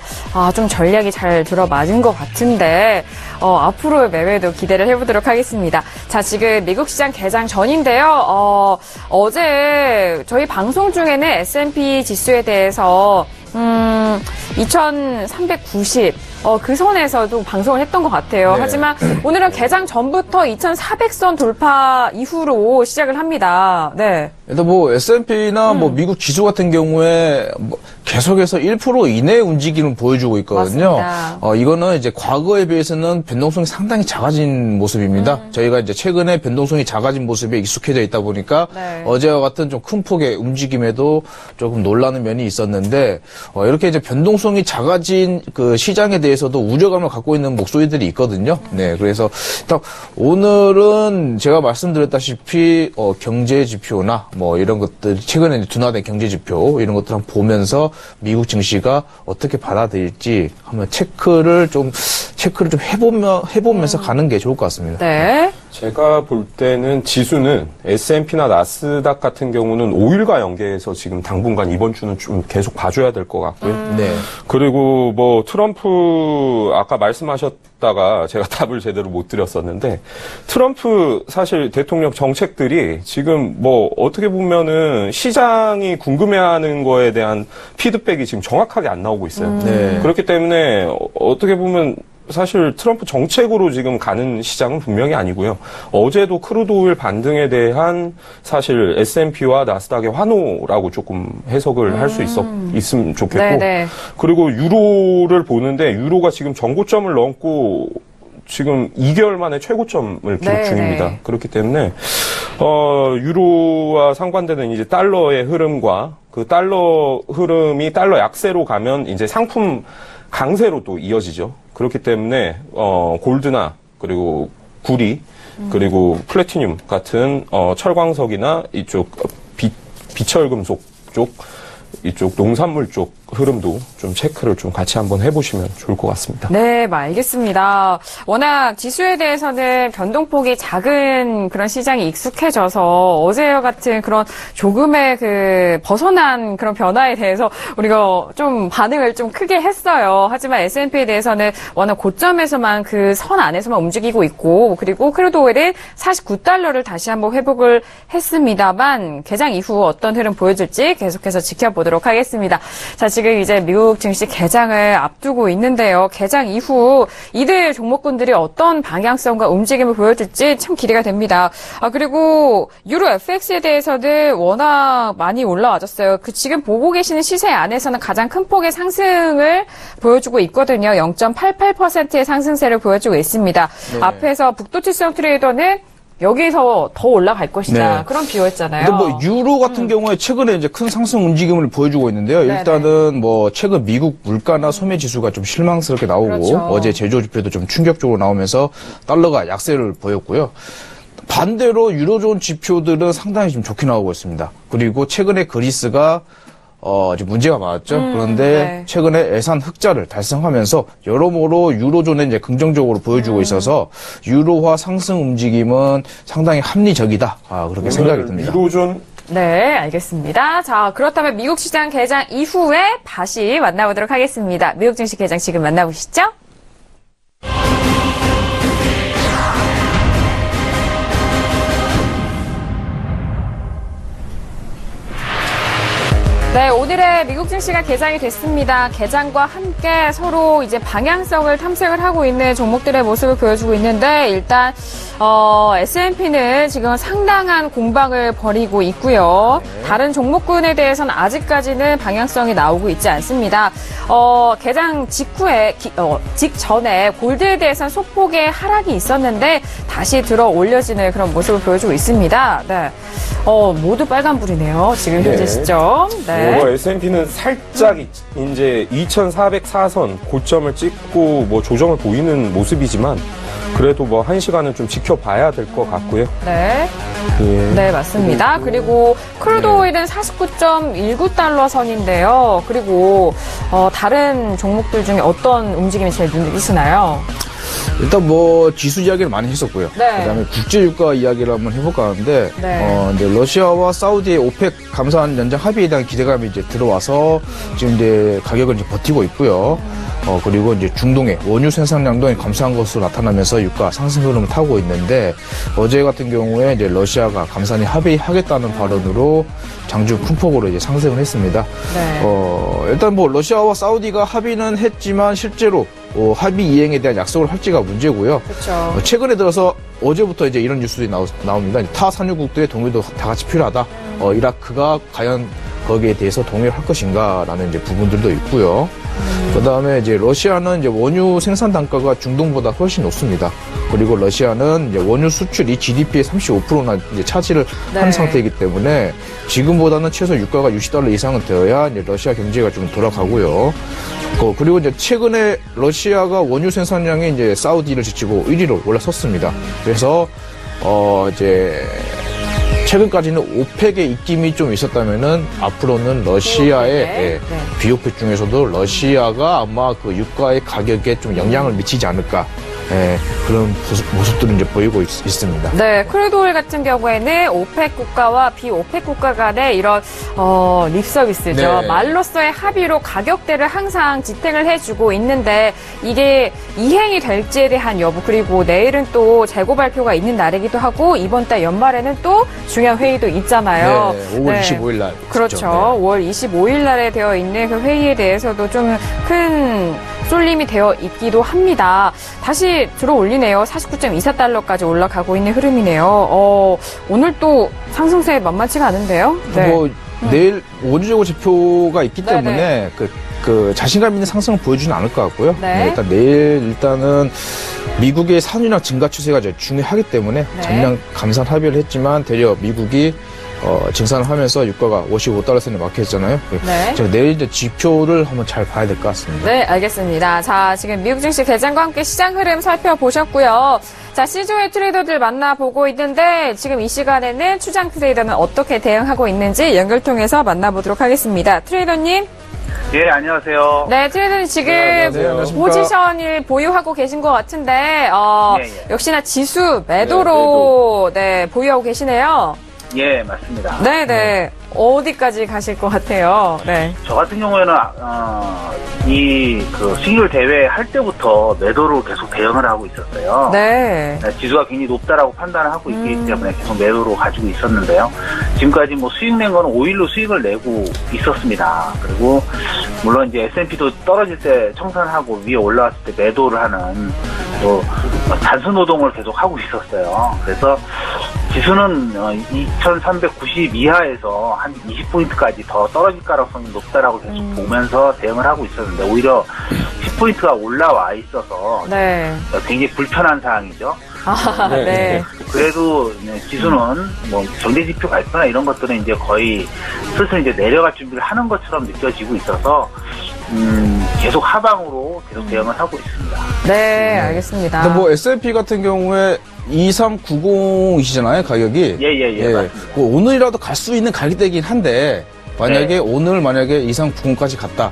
좀 전략이 잘 들어맞은 것 같은데 앞으로의 매매도 기대를 해보도록 하겠습니다. 자, 지금 미국 시장 개장 전인데요. 어제 저희 방송 중에는 S&P 지수에 대해서 2390 그 선에서도 방송을 했던 것 같아요. 네. 하지만 오늘은 개장 전부터 2400선 돌파 이후로 시작을 합니다. 네. 일단 S&P나 미국 지수 같은 경우에 계속해서 1% 이내의 움직임을 보여주고 있거든요. 이거는 이제 과거에 비해서는 변동성이 상당히 작아진 모습입니다. 저희가 이제 최근에 변동성이 작아진 모습에 익숙해져 있다 보니까 어제와 같은 좀 큰 폭의 움직임에도 조금 놀라는 면이 있었는데 이렇게 이제 변동성이 작아진 그 시장에 대해서도 우려감을 갖고 있는 목소리들이 있거든요. 네, 그래서 일단 오늘은 제가 말씀드렸다시피 경제 지표나 이런 것들 최근에 둔화된 경제 지표 이런 것들 한번 보면서 미국 증시가 어떻게 받아들일지 한번 체크를 좀 해보면서 가는 게 좋을 것 같습니다. 네. 제가 볼 때는 지수는 S&P나 나스닥 같은 경우는 5일과 연계해서 지금 당분간 이번 주는 좀 계속 봐줘야 될 것 같고요. 네. 그리고 트럼프 아까 말씀하셨다가 제가 답을 제대로 못 드렸었는데 트럼프 사실 대통령 정책들이 지금 어떻게 보면은 시장이 궁금해하는 거에 대한 피드백이 지금 정확하게 안 나오고 있어요. 네. 그렇기 때문에 어떻게 보면 사실 트럼프 정책으로 지금 가는 시장은 분명히 아니고요. 어제도 크루드 오일 반등에 대한 사실 S&P와 나스닥의 환호라고 조금 해석을 할 수 있으면 좋겠고. 네네. 그리고 유로를 보는데 유로가 지금 전고점을 넘고 지금 2개월 만에 최고점을 기록 중입니다. 그렇기 때문에 유로와 상반되는 이제 달러의 흐름과 그 달러 흐름이 달러 약세로 가면 이제 상품 강세로 또 이어지죠. 그렇기 때문에 골드나 그리고 구리 그리고 플래티늄 같은 철광석이나 이쪽 비철금속 쪽 이쪽 농산물 쪽 흐름도 좀 체크를 좀 같이 한번 해보시면 좋을 것 같습니다. 네, 알겠습니다. 워낙 지수에 대해서는 변동폭이 작은 그런 시장이 익숙해져서 어제와 같은 그런 조금의 그 벗어난 그런 변화에 대해서 우리가 좀 반응을 좀 크게 했어요. 하지만 S&P에 대해서는 워낙 고점에서만 그 선 안에서만 움직이고 있고 그리고 크루드 오일은 49달러를 다시 한번 회복을 했습니다만 개장 이후 어떤 흐름 보여줄지 계속해서 지켜보도록 하겠습니다. 자, 지금 이제 미국 증시 개장을 앞두고 있는데요. 개장 이후 이들 종목군들이 어떤 방향성과 움직임을 보여줄지 참 기대가 됩니다. 그리고 유로 FX에 대해서는 워낙 많이 올라와줬어요. 지금 보고 계시는 시세 안에서는 가장 큰 폭의 상승을 보여주고 있거든요. 0.88%의 상승세를 보여주고 있습니다. 네. 앞에서 북도치성 트레이더는 여기서 더 올라갈 것이다. 네. 그런 비유였잖아요. 근데 뭐 유로 같은 경우에 최근에 이제 큰 상승 움직임을 보여주고 있는데요. 네네. 일단은 뭐 최근 미국 물가나 소매 지수가 좀 실망스럽게 나오고 그렇죠. 어제 제조 지표도 좀 충격적으로 나오면서 달러가 약세를 보였고요. 반대로 유로존 지표들은 상당히 좀 좋게 나오고 있습니다. 그리고 최근에 그리스가 지금 문제가 많았죠. 그런데 네. 최근에 예산 흑자를 달성하면서 여러모로 유로존에 이제 긍정적으로 보여주고 있어서 유로화 상승 움직임은 상당히 합리적이다. 그렇게 생각이 듭니다. 유로존. 네, 알겠습니다. 자, 그렇다면 미국 시장 개장 이후에 다시 만나보도록 하겠습니다. 미국 증시 개장 지금 만나보시죠. 네, 오늘의 미국 증시가 개장이 됐습니다. 개장과 함께 서로 이제 방향성을 탐색을 하고 있는 종목들의 모습을 보여주고 있는데 일단 S&P는 지금 상당한 공방을 벌이고 있고요. 네. 다른 종목군에 대해서는 아직까지는 방향성이 나오고 있지 않습니다. 개장 직전에 골드에 대해서는 소폭의 하락이 있었는데 다시 들어 올려지는 그런 모습을 보여주고 있습니다. 네. 모두 빨간불이네요. 지금 현재 시점. 네. S&P는 살짝 이제 2,404선 고점을 찍고 뭐 조정을 보이는 모습이지만 그래도 뭐 1시간은 좀 지켜봐야 될 것 같고요. 네. 네, 맞습니다. 그리고 크루드 오일은 49.19달러 선인데요. 그리고 다른 종목들 중에 어떤 움직임이 제일 눈에 띄시나요? 일단 뭐 지수 이야기를 많이 했었고요. 네. 그다음에 국제 유가 이야기를 한번 해볼까 하는데, 네. 이제 러시아와 사우디의 오펙 감산 연장 합의에 대한 기대감이 이제 들어와서 지금 이제 가격을 이제 버티고 있고요. 그리고 이제 중동의 원유 생산량도 감소한 것으로 나타나면서 유가 상승 흐름을 타고 있는데 어제 같은 경우에 이제 러시아가 감산에 합의하겠다는 발언으로 장중 큰 폭으로 이제 상승을 했습니다. 네. 일단 뭐 러시아와 사우디가 합의는 했지만 실제로 합의 이행에 대한 약속을 할지가 문제고요. 그렇죠. 최근에 들어서 어제부터 이제 이런 뉴스들이 나옵니다. 타 산유국들의 동의도 다 같이 필요하다. 이라크가 과연 거기에 대해서 동의를 할 것인가라는 이제 부분들도 있고요. 그다음에 이제 러시아는 이제 원유 생산 단가가 중동보다 훨씬 높습니다. 그리고 러시아는 이제 원유 수출이 GDP의 35%나 이제 차지를 한 상태이기 때문에 지금보다는 최소 유가가 $60 이상은 되어야 이제 러시아 경제가 좀 돌아가고요. 그리고 이제 최근에 러시아가 원유 생산량이 이제 사우디를 제치고 1위로 올라섰습니다. 그래서 이제 최근까지는 오펙의 입김이 좀 있었다면은 앞으로는 러시아의 비오펙 중에서도 러시아가 아마 그 유가의 가격에 좀 영향을 미치지 않을까. 그런 모습들을 이제 보이고 있습니다. 네, 크루드 오일 같은 경우에는 오펙 국가와 비오펙 국가 간의 이런 립 서비스죠. 네. 말로서의 합의로 가격대를 항상 지탱을 해주고 있는데 이게 이행이 될지에 대한 여부 그리고 내일은 또 재고 발표가 있는 날이기도 하고 이번 달 연말에는 또 중요한 회의도 있잖아요. 네, 5월 25일 날. 그렇죠. 네. 5월 25일 날에 되어 있는 그 회의에 대해서도 좀 큰 쏠림이 되어 있기도 합니다. 다시 들어 올리네요. 49.24달러까지 올라가고 있는 흐름이네요. 오늘 또 상승세 만만치가 않은데요. 네. 내일 원유 재고 지표가 있기 때문에 그 그 자신감 있는 상승을 보여주지는 않을 것 같고요. 네. 일단 내일 일단은 미국의 산유량 증가 추세가 중요하기 때문에 네. 전량 감산 합의를 했지만 되려 미국이 증산을 하면서 유가가 55달러선에 막혀있잖아요. 네. 제가 내일 이제 지표를 한번 잘 봐야 될 것 같습니다. 네, 알겠습니다. 자, 지금 미국 증시 개장과 함께 시장 흐름 살펴보셨고요. 자, 시중의 트레이더들 만나보고 있는데 지금 이 시간에는 추장 트레이더는 어떻게 대응하고 있는지 연결 통해서 만나보도록 하겠습니다. 트레이더님. 예, 안녕하세요. 네, 트레이더님 지금 안녕하십니까. 포지션을 보유하고 계신 것 같은데 예. 역시나 지수 매도로 네, 보유하고 계시네요. 예, 맞습니다. 네네. 어디까지 가실 것 같아요? 네. 저 같은 경우에는, 수익률 대회 할 때부터 매도로 계속 대응을 하고 있었어요. 네. 지수가 굉장히 높다라고 판단을 하고 있기 때문에 계속 매도로 가지고 있었는데요. 지금까지 뭐 수익 낸 거는 5일로 수익을 내고 있었습니다. 그리고 물론 이제 S&P도 떨어질 때 청산하고 위에 올라왔을 때 매도를 하는 또 단순 노동을 계속 하고 있었어요. 그래서 지수는 2390 이하에서 한 20포인트까지 더 떨어질 가능성이 높다라고 계속 보면서 대응을 하고 있었는데 오히려 10포인트가 올라와 있어서 네. 굉장히 불편한 상황이죠. 아, 네. 그래도 지수는 뭐 경제지표 발표나 이런 것들은 이제 거의 슬슬 이제 내려갈 준비를 하는 것처럼 느껴지고 있어서 계속 하방으로 계속 대응을 하고 있습니다. 네, 알겠습니다. 근데 뭐 S&P 같은 경우에 2390이시잖아요, 가격이. 예, 맞습니다. 뭐 오늘이라도 갈 수 있는 가격대이긴 한데, 만약에 네. 오늘 만약에 2390까지 갔다.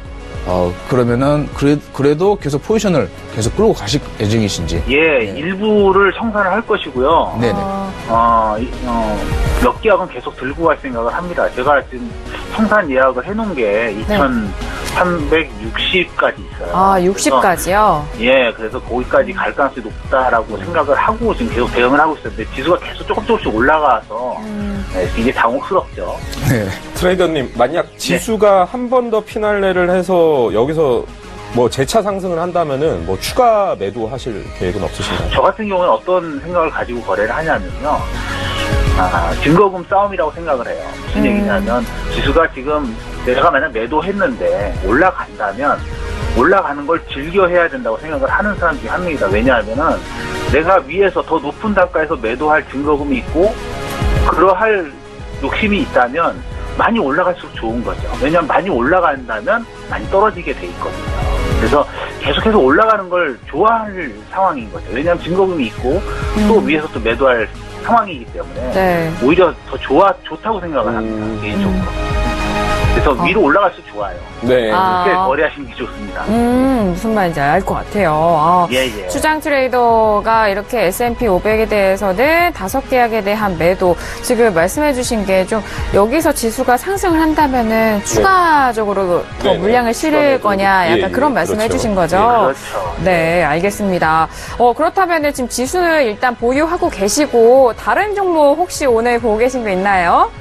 그러면은, 그래도 계속 포지션을 계속 끌고 가실 예정이신지. 예, 일부를 청산을 할 것이고요. 네네. 몇 계약은 계속 들고 갈 생각을 합니다. 제가 지금 청산 예약을 해놓은 게 2360까지 있어요. 아, 60까지요? 예, 그래서 거기까지 갈 가능성이 높다라고 생각을 하고 지금 계속 대응을 하고 있었는데 지수가 계속 조금씩 올라가서 네, 굉장히 당혹스럽죠. 네. 트레이더님, 만약 지수가 한 번 더 피날레를 해서 여기서 뭐 재차 상승을 한다면은 뭐 추가 매도 하실 계획은 없으신가요? 저 같은 경우는 어떤 생각을 가지고 거래를 하냐면요. 증거금 싸움이라고 생각을 해요. 무슨 얘기냐면 지수가 지금 내가 만약 매도했는데 올라간다면 올라가는 걸 즐겨 해야 된다고 생각을 하는 사람 중에 한 명이다. 왜냐하면은 내가 위에서 더 높은 단가에서 매도할 증거금이 있고 그러할 욕심이 있다면 많이 올라갈수록 좋은 거죠. 왜냐하면 많이 올라간다면 많이 떨어지게 돼 있거든요. 그래서 계속해서 올라가는 걸 좋아할 상황인 거죠. 왜냐하면 증거금이 있고 또 위에서 또 매도할 상황이기 때문에 네. 오히려 더 좋다고 생각을 합니다. 개인적으로. 그래서 위로 올라갈수록 좋아요. 네. 그렇게 거래하시는 게 좋습니다. 무슨 말인지 알 것 같아요. 예. 추장 트레이더가 이렇게 S&P 500에 대해서는 5계약에 대한 매도, 지금 말씀해 주신 게 좀 여기서 지수가 상승을 한다면은 추가적으로 더 네네. 물량을 실을 거냐 약간 예, 그런 말씀해 그렇죠. 주신 거죠? 그렇죠. 네, 알겠습니다. 그렇다면은 지금 지수는 일단 보유하고 계시고 다른 종목 혹시 오늘 보고 계신 거 있나요?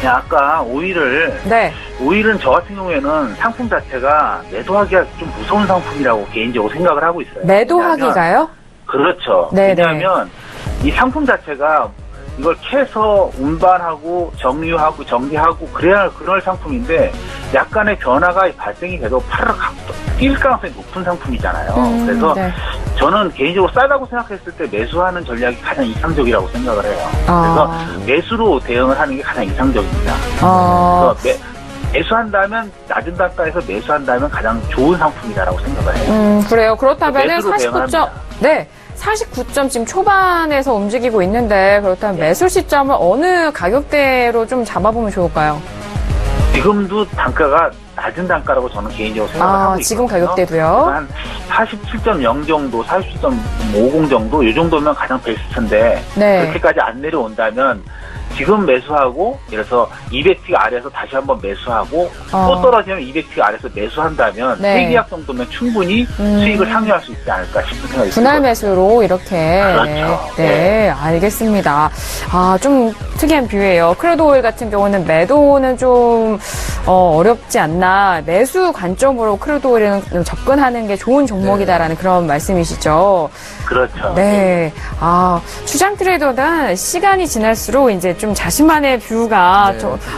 아까 오일은 저 같은 경우에는 상품 자체가 매도하기가 좀 무서운 상품이라고 개인적으로 생각을 하고 있어요. 매도하기가요? 그렇죠. 왜냐하면 이 상품 자체가 이걸 캐서 운반하고 정유하고 정리하고 그래야 그럴 상품인데 약간의 변화가 발생이 돼도 파르륵 뛸 가능성이 높은 상품이잖아요. 그래서 저는 개인적으로 싸다고 생각했을 때 매수하는 전략이 가장 이상적이라고 생각을 해요. 그래서 매수로 대응을 하는 게 가장 이상적입니다. 그래서 매수한다면 낮은 단가에서 매수한다면 가장 좋은 상품이다라고 생각을 해요. 그래요. 그렇다면은 매수로 대응을 49점 지금 초반에서 움직이고 있는데 그렇다면 매수 시점을 어느 가격대로 좀 잡아보면 좋을까요? 지금도 단가가 낮은 단가라고 저는 개인적으로 생각을 하고 있거든요. 지금 가격대도요? 한 47.0 정도, 47.50 정도 이 정도면 가장 베스트인데 그렇게까지 안 내려온다면 지금 매수하고 그래서 200T 아래에서 다시 한번 매수하고 또 떨어지면 200T 아래에서 매수한다면 3계약 정도면 충분히 수익을 상회할 수 있지 않을까 싶은 생각이 듭니다. 분할 매수로 이렇게. 그렇죠. 네, 알겠습니다. 좀 특이한 비유예요. 크루드 오일 같은 경우는 매도는 좀 어렵지 않나. 매수 관점으로 크루드 오일은 접근하는 게 좋은 종목이다라는 그런 말씀이시죠. 그렇죠. 네. 추장 트레이더는 시간이 지날수록 이제 좀 좀 자신만의 뷰가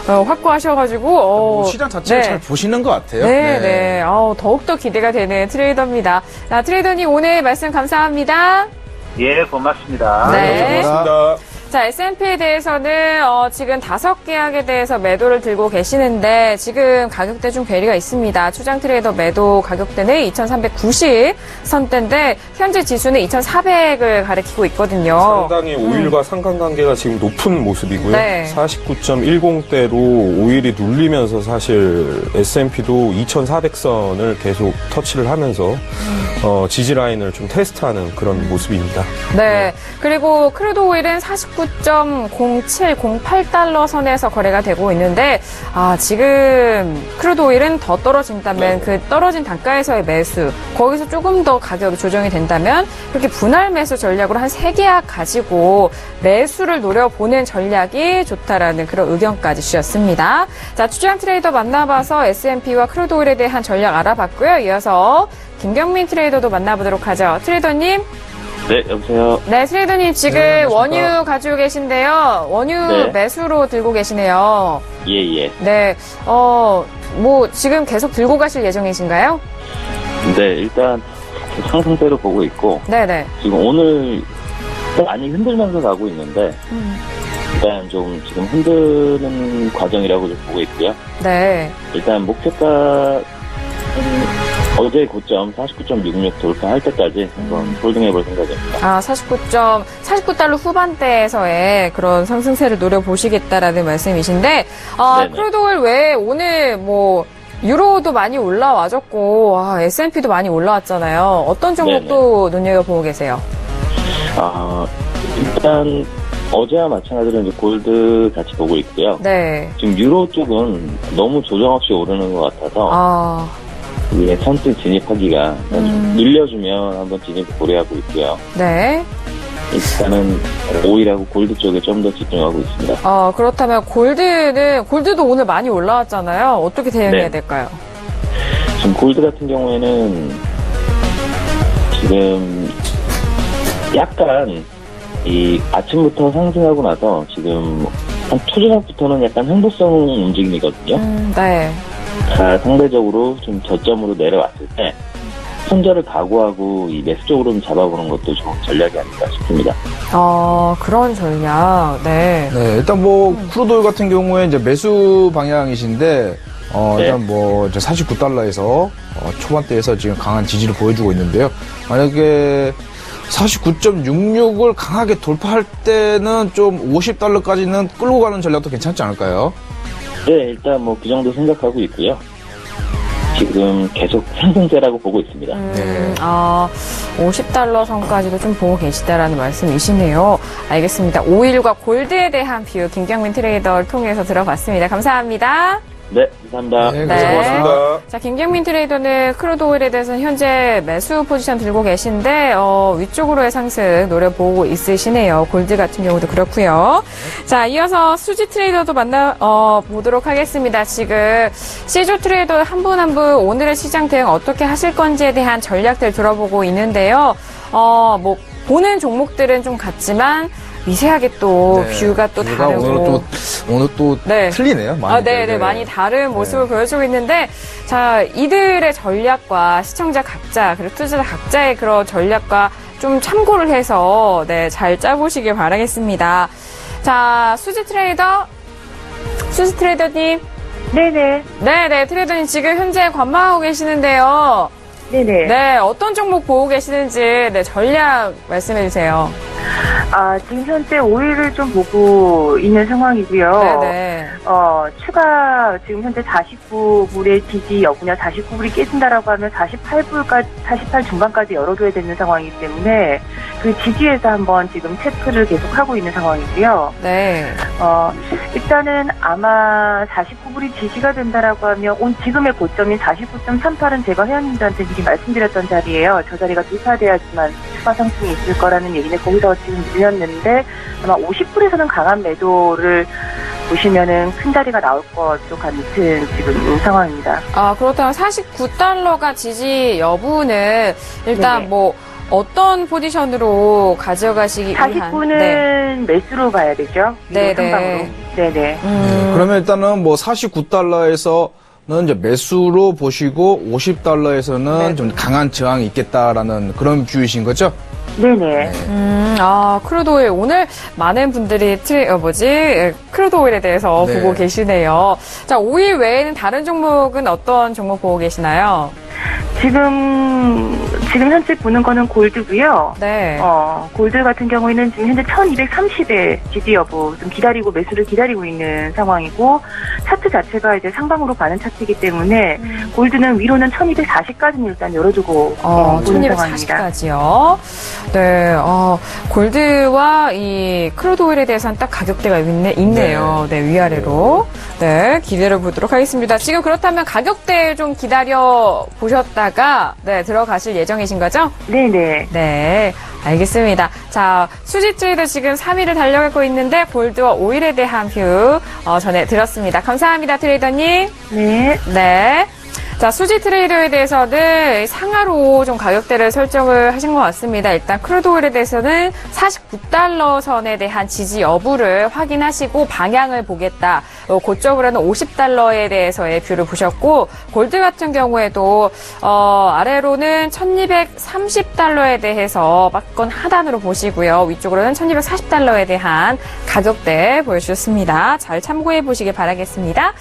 확고하셔가지고 시장 자체를 잘 보시는 것 같아요. 네. 더욱더 기대가 되는 트레이더입니다. 자, 트레이더님 오늘 말씀 감사합니다. 예, 고맙습니다. 네. 고맙습니다. 자, S&P에 대해서는 지금 5계약에 대해서 매도를 들고 계시는데 지금 가격대 좀 괴리가 있습니다. 추장 트레이더 매도 가격대는 2,390 선대인데 현재 지수는 2,400을 가리키고 있거든요. 상당히 오일과 상관관계가 지금 높은 모습이고요. 네. 49.10대로 오일이 눌리면서 사실 S&P도 2,400선을 계속 터치를 하면서 지지 라인을 좀 테스트하는 그런 모습입니다. 네. 그리고 크루드 오일은 49.0708달러 선에서 거래가 되고 있는데 지금 크루드 오일은 더 떨어진다면 그 떨어진 단가에서의 매수 거기서 조금 더 가격이 조정이 된다면 그렇게 분할 매수 전략으로 한 3계약 가지고 매수를 노려보는 전략이 좋다라는 그런 의견까지 주셨습니다. 자, 추장 트레이더 만나봐서 S&P와 크루드 오일에 대한 전략 알아봤고요. 이어서 김경민 트레이더도 만나보도록 하죠. 트레이더님. 네, 여보세요. 네, 트레이더님 지금 원유 가지고 계신데요. 원유 매수로 들고 계시네요. 예. 네, 지금 계속 들고 가실 예정이신가요? 네, 일단 상승세로 보고 있고. 네네. 지금 오늘 많이 흔들면서 가고 있는데, 일단 좀 지금 흔드는 과정이라고 좀 보고 있고요. 네. 일단 목표가 어제 고점 49.66 돌파할 때까지 한번 홀딩해볼 생각입니다. 49달러 후반대에서의 그런 상승세를 노려보시겠다라는 말씀이신데, 크루드 오일 외에 오늘 유로도 많이 올라와줬고, S&P도 많이 올라왔잖아요. 어떤 종목도 눈여겨보고 계세요? 일단 어제와 마찬가지로 이제 골드 같이 보고 있고요. 네. 지금 유로 쪽은 너무 조정 없이 오르는 것 같아서, 예, 선뜻 진입하기가 밀려주면 한번 진입 고려하고 있고요. 네. 일단은 오일하고 골드 쪽에 좀 더 집중하고 있습니다. 그렇다면 골드도 오늘 많이 올라왔잖아요. 어떻게 대응해야 될까요? 지금 골드 같은 경우에는 지금 약간 이 아침부터 상승하고 나서 지금 한 초저녁부터는 약간 행보성 움직임이거든요. 네. 상대적으로 좀 저점으로 내려왔을 때 손절을 각오하고 이 매수 쪽으로 좀 잡아보는 것도 좋은 전략이 아닐까 싶습니다. 그런 전략. 네. 네, 일단 크루드 오일 같은 경우에 이제 매수 방향이신데 일단 이제 49달러에서 초반대에서 지금 강한 지지를 보여주고 있는데요. 만약에 49.66을 강하게 돌파할 때는 좀 50달러까지는 끌고 가는 전략도 괜찮지 않을까요? 네, 일단 그 정도 생각하고 있고요. 지금 계속 상승세라고 보고 있습니다. 50달러 선까지도 좀 보고 계시다라는 말씀이시네요. 알겠습니다. 오일과 골드에 대한 뷰 김경민 트레이더를 통해서 들어봤습니다. 감사합니다. 네, 감사합니다. 네, 고맙습니다. 자, 김경민 트레이더는 크루드 오일에 대해서는 현재 매수 포지션 들고 계신데 위쪽으로의 상승 노려보고 있으시네요. 골드 같은 경우도 그렇고요. 자, 이어서 수지 트레이더도 만나보도록 하겠습니다. 지금 시조 트레이더 한 분 한 분 오늘의 시장 대응 어떻게 하실 건지에 대한 전략들 들어보고 있는데요. 보는 종목들은 좀 같지만 미세하게 또 뷰가 또 다르고 오늘 또 틀리네요. 많이 많이 다른 모습을 보여주고 있는데 자, 이들의 전략과 시청자 각자 그리고 투자자 각자의 그런 전략과 좀 참고를 해서 잘 짜보시길 바라겠습니다. 자, 수지 트레이더님. 네네. 네네, 트레이더님 지금 현재 관망하고 계시는데요. 네네. 네, 어떤 종목 보고 계시는지 전략 말씀해 주세요. 지금 현재 오일을 좀 보고 있는 상황이고요. 네네. 추가 지금 현재 49불의 지지 여부냐, 49불이 깨진다라고 하면 48 중반까지 열어둬야 되는 상황이기 때문에 그 지지에서 한번 지금 체크를 계속 하고 있는 상황이고요. 네. 일단은 아마 49불이 지지가 된다라고 하면 지금의 고점인 49.38은 제가 회원님들한테 미리 말씀드렸던 자리예요. 저 자리가 돌파돼야지만 추가 상승이 있을 거라는 얘기는 거기서 지금 밀렸는데 아마 50불에서는 강한 매도를 보시면은 큰 자리가 나올 것도 같은 지금 상황입니다. 그렇다면 49달러가 지지 여부는 일단 네네. 어떤 포지션으로 가져가시기 위한? 49는 일단은 매수로 봐야 되죠. 네네. 네네. 그러면 일단은 뭐 49달러에서는 이제 매수로 보시고 50달러에서는 좀 강한 저항이 있겠다라는 그런 뷰이신 거죠? 네네. 크루드 오일. 오늘 많은 분들이 크루드 오일에 대해서 네. 보고 계시네요. 자, 오일 외에는 다른 종목은 어떤 종목 보고 계시나요? 지금 현재 보는 거는 골드고요. 네. 골드 같은 경우에는 지금 현재 1230에 지지 여부 좀 기다리고 매수를 기다리고 있는 상황이고, 차트 자체가 이제 상방으로 가는 차트이기 때문에 골드는 위로는 1240까지는 일단 열어두고 보는 상황입니다. 1240까지요. 네. 골드와 이 크루드 오일에 대해서는 딱 가격대가 있네요. 네, 위아래로. 네, 기대를 보도록 하겠습니다. 지금 그렇다면 가격대 좀 기다려 보셨다가 들어가실 예정이신 거죠? 네네. 네, 알겠습니다. 자, 수지 트레이더 지금 3위를 달려가고 있는데 골드와 오일에 대한 뷰 전해드렸습니다. 감사합니다, 트레이더님. 네. 네. 자, 수지 트레이더에 대해서는 상하로 좀 가격대를 설정을 하신 것 같습니다. 일단 크루드 오일에 대해서는 49달러 선에 대한 지지 여부를 확인하시고 방향을 보겠다. 그쪽으로는 50달러에 대해서의 뷰를 보셨고, 골드 같은 경우에도 아래로는 1230달러에 대해서 박건 하단으로 보시고요. 위쪽으로는 1240달러에 대한 가격대 보여주셨습니다. 잘 참고해 보시길 바라겠습니다.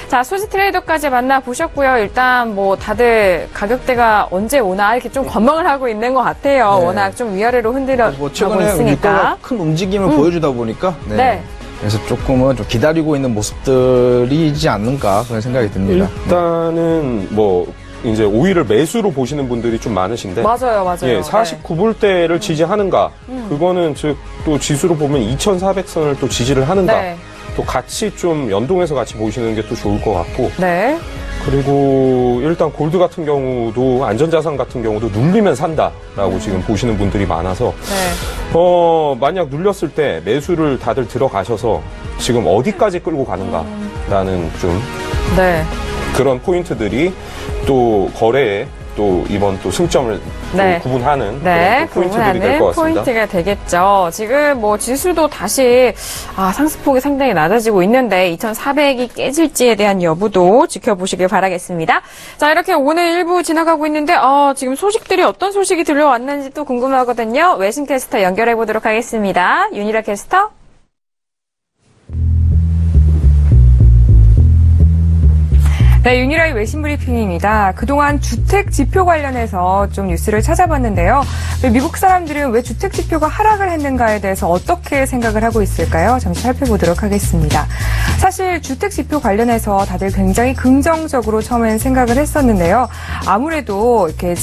자, 수지 트레이더까지 만나보셨고요. 일단 뭐 다들 가격대가 언제 오나 이렇게 좀 관망을 하고 있는 것 같아요. 네. 워낙 좀 위아래로 흔들어가고 최근에 있으니까. 유가가 큰 움직임을 보여주다 보니까 네. 그래서 조금은 좀 기다리고 있는 모습들이지 않는가 그런 생각이 듭니다. 일단은 뭐 이제 오일을 매수로 보시는 분들이 좀 많으신데 맞아요. 예, 49불대를 지지하는가 그거는 즉 또 지수로 보면 2400선을 또 지지를 하는가 네. 또 같이 좀 연동해서 같이 보시는 게 또 좋을 것 같고 네. 그리고 일단 골드 같은 경우도 안전자산 같은 경우도 눌리면 산다라고 지금 보시는 분들이 많아서 네. 만약 눌렸을 때 매수를 다들 들어가셔서 지금 어디까지 끌고 가는가라는 좀 네. 그런 포인트들이 또 거래에 또 이번 또 승점을 네. 또 구분하는 네, 그런 또 포인트들이 될 것 같습니다. 포인트가 되겠죠. 지금 뭐 지수도 다시 상승폭이 상당히 낮아지고 있는데 2,400이 깨질지에 대한 여부도 지켜보시길 바라겠습니다. 자, 이렇게 오늘 1부 지나가고 있는데 지금 소식들이 어떤 소식이 들려왔는지 또 궁금하거든요. 외신 캐스터 연결해 보도록 하겠습니다. 윤희라 캐스터. 네, 윤희라의 외신 브리핑입니다. 그동안 주택 지표 관련해서 좀 뉴스를 찾아봤는데요. 미국 사람들은 왜 주택 지표가 하락을 했는가에 대해서 어떻게 생각을 하고 있을까요? 잠시 살펴보도록 하겠습니다. 사실 주택 지표 관련해서 다들 굉장히 긍정적으로 처음엔 생각을 했었는데요. 아무래도 이렇게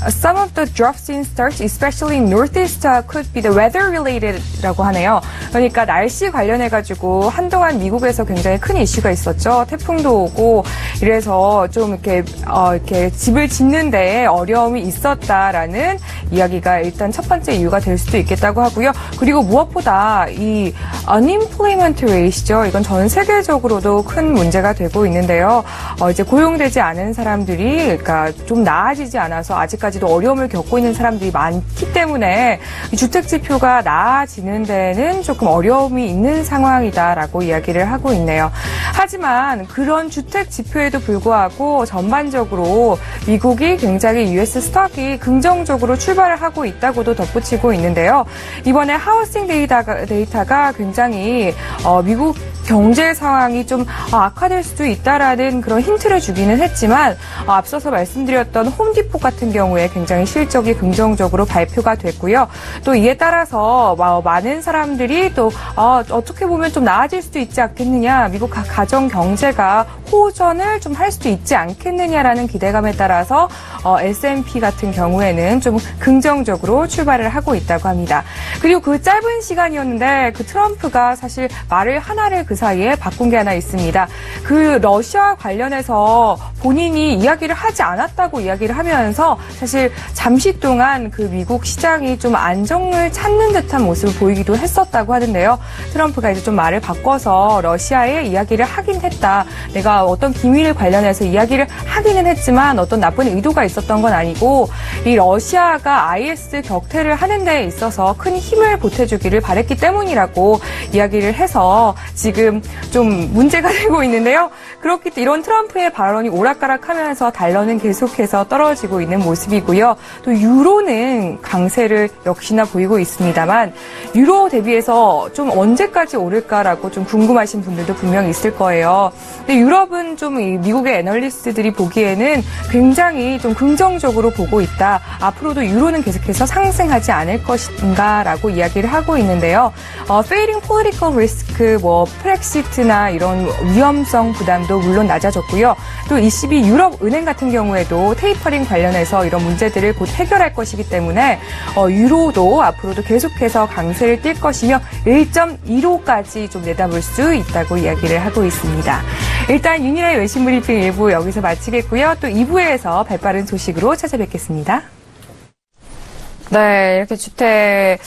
some of the drops in starts, especially in northeast, could be the weather related라고 하네요. 그러니까 날씨 관련해가지고 한동안 미국에서 굉장히 큰 이슈가 있었죠. 태풍도 오고 이래서 좀 이렇게 집을 짓는데 어려움이 있었다라는 이야기가 일단 첫 번째 이유가 될 수도 있겠다고 하고요. 그리고 무엇보다 이 unemployment rate죠. 이건 전 세계적으로도 큰 문제가 되고 있는데요. 이제 고용되지 않은 사람들이 그러니까 좀 나아지지 않아서 아직까지도 어려움을 겪고 있는 사람들이 많기 때문에 주택 지표가 나아지는 데는 조금 어려움이 있는 상황이다라고 이야기를 하고 있네요. 하지만 그런 주택 지표에도 불구하고 전반적으로 미국이 굉장히 US 스톡이 긍정적으로 출발을 하고 있다고도 덧붙이고 있는데요. 이번에 하우싱 데이터가 굉장히 미국 경제 상황이 좀 악화될 수도 있다라는 그런 힌트를 주기는 했지만 앞서서 말씀드렸던 홈디포 같은 경우에 굉장히 실적이 긍정적으로 발표가 됐고요. 또 이에 따라서 많은 사람들이 또 어떻게 보면 좀 나아질 수도 있지 않겠느냐, 미국 가정 경제가 호전을 좀 할 수도 있지 않겠느냐라는 기대감에 따라서 S&P 같은 경우에는 좀 긍정적으로 출발을 하고 있다고 합니다. 그리고 그 짧은 시간이었는데 그 트럼프가 사실 말을 하나를 그 사이에 바꾼 게 하나 있습니다. 그 러시아 관련해서 본인이 이야기를 하지 않았다고 이야기를 하면서 사실 잠시 동안 그 미국 시장이 좀 안정을 찾는 듯한 모습을 보이기도 했었다고 하는데요. 트럼프가 이제 좀 말을 바꿔서 러시아에 이야기를 하긴 했다. 내가 씨가 어떤 기밀 관련해서 이야기를 하기는 했지만 어떤 나쁜 의도가 있었던 건 아니고 이 러시아가 IS 격퇴를 하는 데 있어서 큰 힘을 보태주기를 바랬기 때문이라고 이야기를 해서 지금 좀 문제가 되고 있는데요. 그렇기 때문에 이런 트럼프의 발언이 오락가락하면서 달러는 계속해서 떨어지고 있는 모습이고요. 또 유로는 강세를 역시나 보이고 있습니다만 유로 대비해서 좀 언제까지 오를까라고 좀 궁금하신 분들도 분명히 있을 거예요. 근데 유럽은 좀 미국의 애널리스트들이 보기에는 굉장히 좀 긍정적으로 보고 있다. 앞으로도 유로는 계속해서 상승하지 않을 것인가라고 이야기를 하고 있는데요. Failing political risk, 브렉시트나 이런 위험성 부담도 물론 낮아졌고요. 또 ECB 유럽 은행 같은 경우에도 테이퍼링 관련해서 이런 문제들을 곧 해결할 것이기 때문에 유로도 앞으로도 계속해서 강세를 띌 것이며 1.15까지 좀 내다볼 수 있다고 이야기를 하고 있습니다. 일단 윤희라의 외신 브리핑 1부 여기서 마치겠고요. 또 2부에서 발빠른 소식으로 찾아뵙겠습니다. 네, 이렇게 주택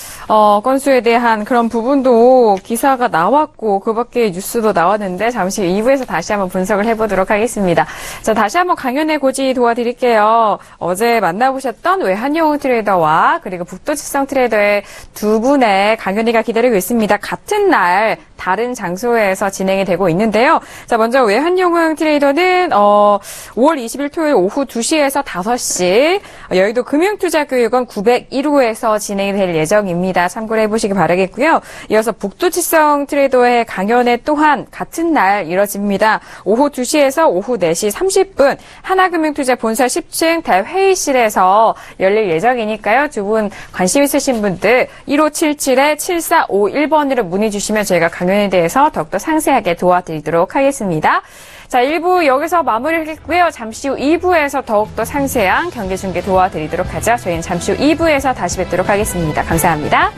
건수에 대한 그런 부분도 기사가 나왔고 그 밖에 뉴스도 나왔는데 잠시 2부에서 다시 한번 분석을 해보도록 하겠습니다. 자, 다시 한번 강연의 고지 도와드릴게요. 어제 만나보셨던 외환영웅 트레이더와 그리고 북도지성 트레이더의 두 분의 강연회가 기다리고 있습니다. 같은 날 다른 장소에서 진행이 되고 있는데요. 자, 먼저 외환영웅 트레이더는 5월 20일 토요일 오후 2시에서 5시 여의도 금융투자교육원 901호에서 진행이 될 예정입니다. 참고를 해보시기 바라겠고요. 이어서 북도지성 트레이더의 강연회 또한 같은 날 이뤄집니다. 오후 2시에서 오후 4시 30분 하나금융투자 본사 10층 대회의실에서 열릴 예정이니까요. 두 분 관심 있으신 분들 1577-7451번으로 문의 주시면 저희가 강연에 대해서 더욱더 상세하게 도와드리도록 하겠습니다. 자, 1부 여기서 마무리하겠고요. 잠시 후 2부에서 더욱더 상세한 경기 중계 도와드리도록 하죠. 저희는 잠시 후 2부에서 다시 뵙도록 하겠습니다. 감사합니다.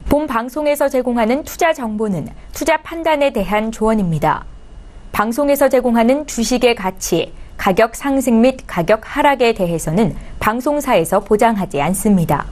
본 방송에서 제공하는 투자 정보는 투자 판단에 대한 조언입니다. 방송에서 제공하는 주식의 가치, 가격 상승 및 가격 하락에 대해서는 방송사에서 보장하지 않습니다.